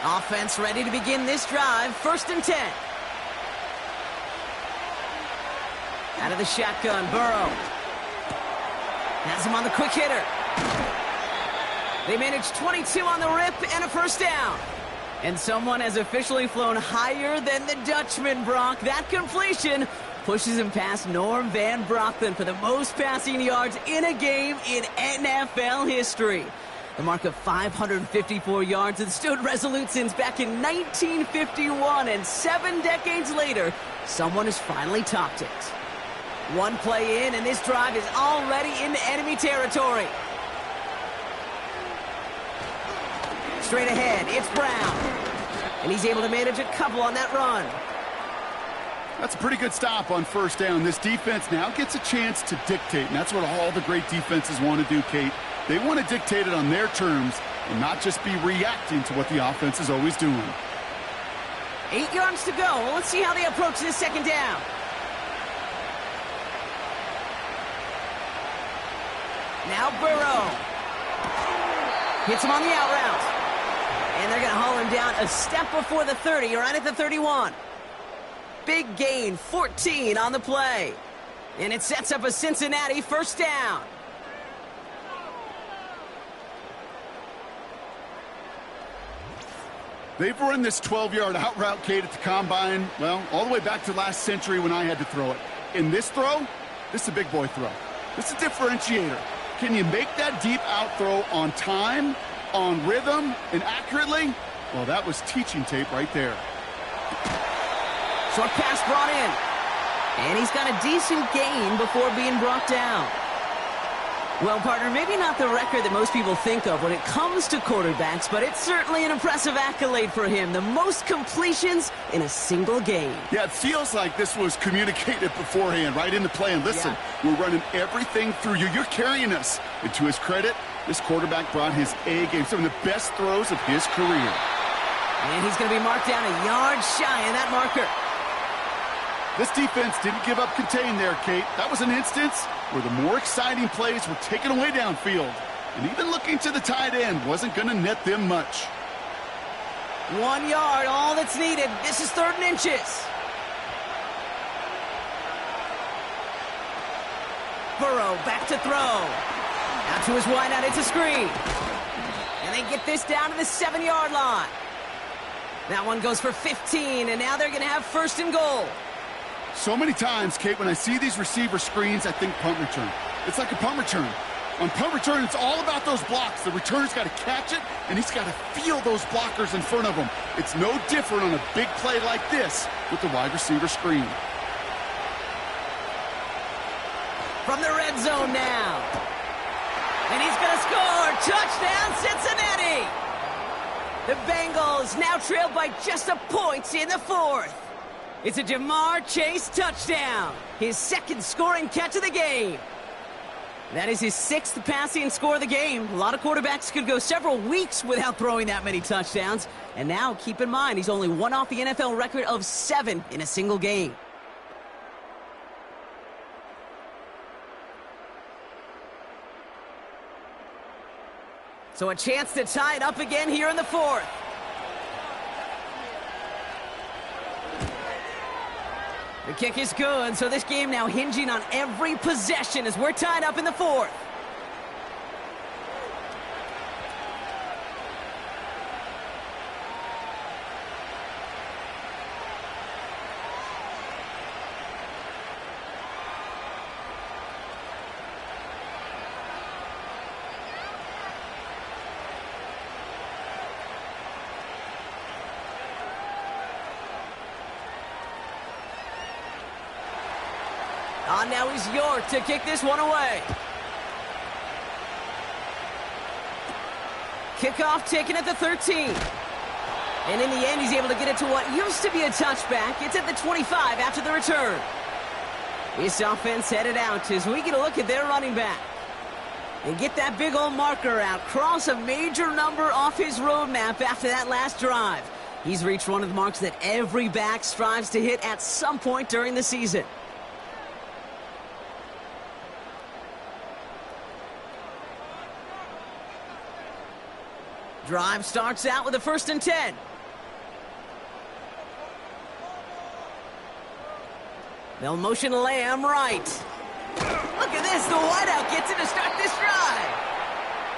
Offense ready to begin this drive. 1st and 10. Out of the shotgun, Burrow. Has him on the quick hitter. They managed 22 on the rip and a 1st down. And someone has officially flown higher than the Dutchman, Brock. That completion pushes him past Norm Van Brocklin for the most passing yards in a game in NFL history. The mark of 554 yards has stood resolute since back in 1951, and 7 decades later, someone has finally topped it. One play in, and this drive is already into enemy territory. Straight ahead, it's Brown. And he's able to manage a couple on that run. That's a pretty good stop on 1st down. This defense now gets a chance to dictate, and that's what all the great defenses want to do, Kate. They want to dictate it on their terms and not just be reacting to what the offense is always doing. 8 yards to go. Well, let's see how they approach this 2nd down. Now Burrow. Hits him on the out route. And they're going to haul him down a step before the 30, right at the 31. Big gain, 14 on the play. And it sets up a Cincinnati 1st down. They've run this 12-yard out route, Kate, at the combine, well, all the way back to last century when I had to throw it. In this throw, this is a big boy throw. This is a differentiator. Can you make that deep out throw on time, on rhythm, and accurately? Well, that was teaching tape right there. Short pass brought in. And he's got a decent gain before being brought down. Well, partner, maybe not the record that most people think of when it comes to quarterbacks, but it's certainly an impressive accolade for him. The most completions in a single game. Yeah, it feels like this was communicated beforehand, right into play. And listen, we're running everything through you. You're carrying us. And to his credit, this quarterback brought his A game, some of the best throws of his career. And he's going to be marked down a yard shy of that marker. This defense didn't give up contain there, Kate. That was an instance where the more exciting plays were taken away downfield. And even looking to the tight end wasn't going to net them much. 1 yard, all that's needed. This is 3rd and inches. Burrow back to throw. Out to his wideout, it's a screen. And they get this down to the 7-yard line. That one goes for 15, and now they're going to have 1st and goal. So many times, Kate, when I see these receiver screens, I think punt return. It's like a punt return. On punt return, it's all about those blocks. The returner's got to catch it, and he's got to feel those blockers in front of him. It's no different on a big play like this with the wide receiver screen. From the red zone now. And he's going to score. Touchdown, Cincinnati! The Bengals now trailed by just a point in the 4th. It's a Jamar Chase touchdown. His 2nd scoring catch of the game. That is his 6th passing score of the game. A lot of quarterbacks could go several weeks without throwing that many touchdowns. And now, keep in mind, he's only one off the NFL record of 7 in a single game. So a chance to tie it up again here in the 4th. The kick is good, so this game now hinging on every possession as we're tied up in the 4th. Now he's York to kick this one away. Kickoff taken at the 13. And in the end, he's able to get it to what used to be a touchback. It's at the 25 after the return. This offense headed out as we get a look at their running back. And get that big old marker out. Cross a major number off his roadmap after that last drive. He's reached one of the marks that every back strives to hit at some point during the season. Drive starts out with a 1st and 10. They'll motion Lamb right. Look at this. The wideout gets it to start this drive.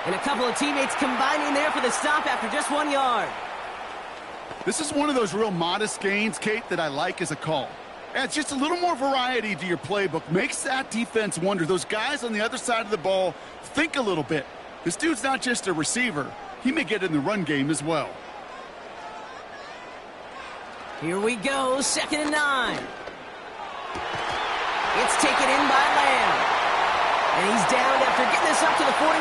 And a couple of teammates combining there for the stop after just 1 yard. This is one of those real modest gains, Kate, that I like as a call. Adds just a little more variety to your playbook. Makes that defense wonder. Those guys on the other side of the ball think a little bit. This dude's not just a receiver. He may get in the run game as well. Here we go, 2nd and 9. It's taken in by Lamb. And he's down after getting this up to the 41.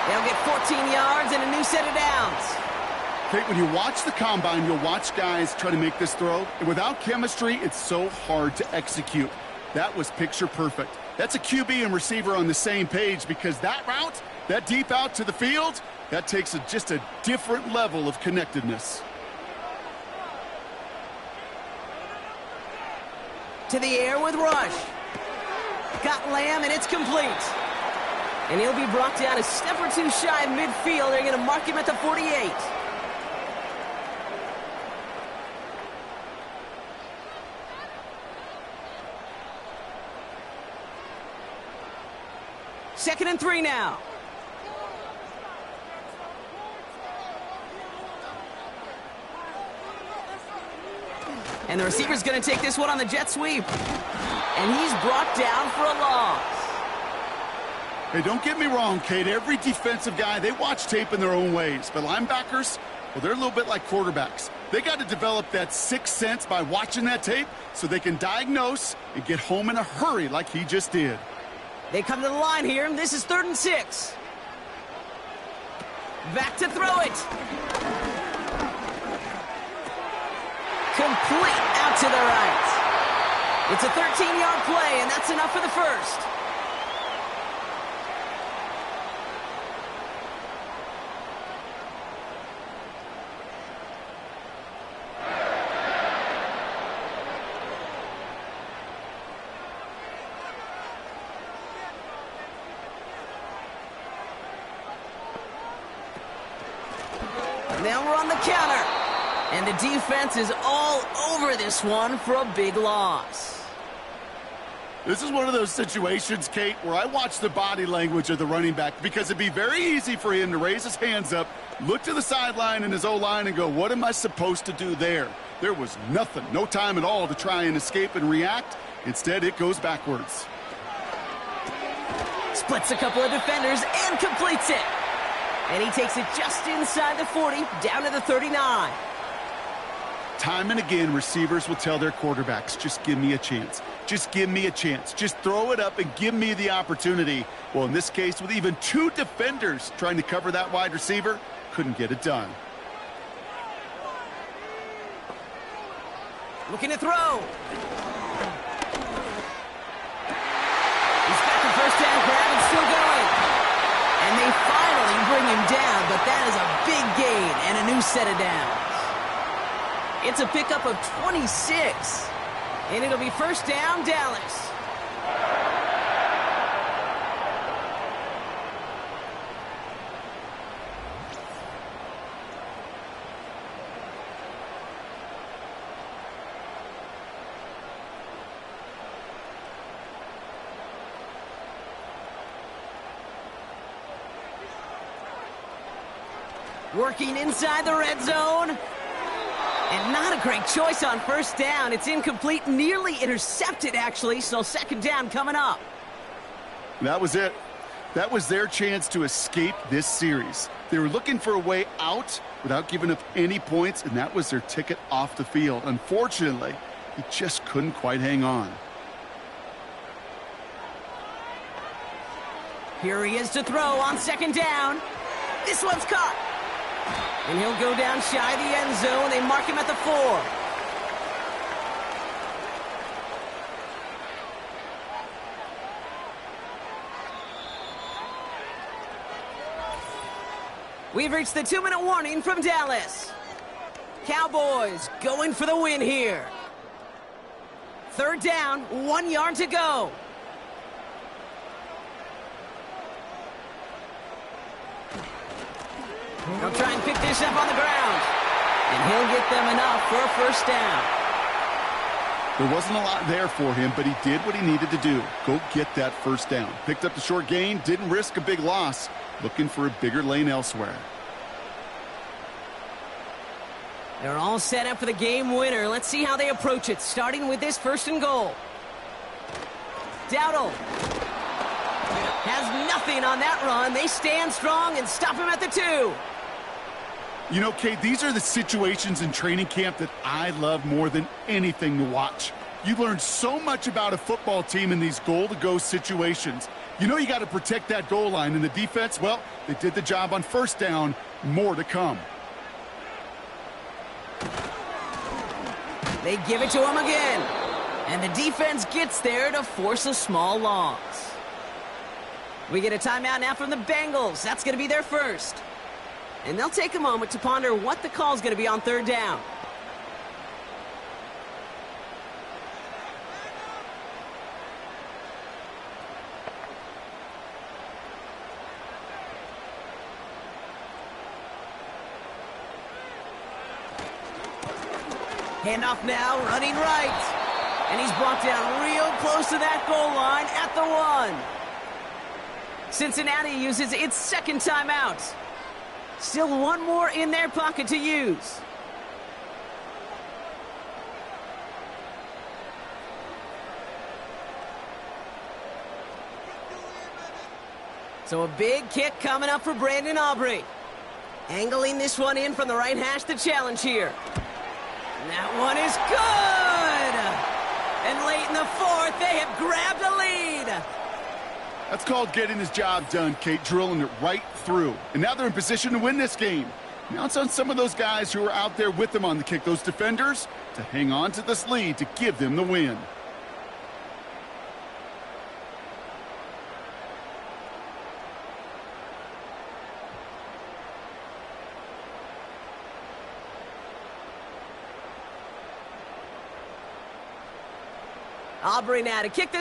They'll get 14 yards and a new set of downs. Kate, when you watch the combine, you'll watch guys try to make this throw. And without chemistry, it's so hard to execute. That was picture perfect. That's a QB and receiver on the same page because that route, that deep out to the field, that takes just a different level of connectedness. To the air with Rush. Got Lamb, and it's complete. And he'll be brought down a step or two shy of midfield. They're going to mark him at the 48. Second and 3 now. And the receiver's going to take this one on the jet sweep. And he's brought down for a loss. Hey, don't get me wrong, Kate. Every defensive guy, they watch tape in their own ways. But linebackers, well, they're a little bit like quarterbacks. They got to develop that sixth sense by watching that tape so they can diagnose and get home in a hurry like he just did. They come to the line here, and this is 3rd and 6. Back to throw it. Complete out to the right. It's a 13-yard play, and that's enough for the first. Now we're on the counter. And the defense is all over this one for a big loss. This is one of those situations, Kate, where I watch the body language of the running back because it'd be very easy for him to raise his hands up, look to the sideline in his O-line and go, what am I supposed to do there? There was nothing, no time at all to try and escape and react. Instead, it goes backwards. Splits a couple of defenders and completes it. And he takes it just inside the 40, down to the 39. Time and again, receivers will tell their quarterbacks, just give me a chance. Just give me a chance. Just throw it up and give me the opportunity. Well, in this case, with even 2 defenders trying to cover that wide receiver, couldn't get it done. Looking to throw. He's got the first down grab and still going. And they finally bring him down, but that is a big gain and a new set of downs. It's a pickup of 26, and it'll be first down, Dallas. Working inside the red zone. And not a great choice on first down. It's incomplete, nearly intercepted, actually, so second down coming up. That was it. That was their chance to escape this series. They were looking for a way out without giving up any points, and that was their ticket off the field. Unfortunately, he just couldn't quite hang on. Here he is to throw on second down. This one's caught. And he'll go down shy of the end zone. They mark him at the 4. We've reached the 2-minute warning from Dallas. Cowboys going for the win here. Third down, 1 yard to go. They'll try and pick this up on the ground. And he'll get them enough for a first down. There wasn't a lot there for him, but he did what he needed to do. Go get that first down. Picked up the short gain, didn't risk a big loss. Looking for a bigger lane elsewhere. They're all set up for the game winner. Let's see how they approach it, starting with this 1st and goal. Dowdle has nothing on that run. They stand strong and stop him at the 2. You know, Kate, these are the situations in training camp that I love more than anything to watch. You learn so much about a football team in these goal-to-go situations. You know you got to protect that goal line, and the defense, well, they did the job on first down. More to come. They give it to him again. And the defense gets there to force a small loss. We get a timeout now from the Bengals. That's going to be their first. And they'll take a moment to ponder what the call is going to be on third down. Handoff now, running right. And he's brought down real close to that goal line at the 1. Cincinnati uses its second timeout. Still one more in their pocket to use. So a big kick coming up for Brandon Aubrey. Angling this one in from the right hash, the challenge here. And that one is good! And late in the 4th, they have grabbed a lead. That's called getting his job done, Kate, drilling it right through. And now they're in position to win this game. Now it's on some of those guys who are out there with them on the kick, those defenders, to hang on to this lead to give them the win. Aubrey now to kick this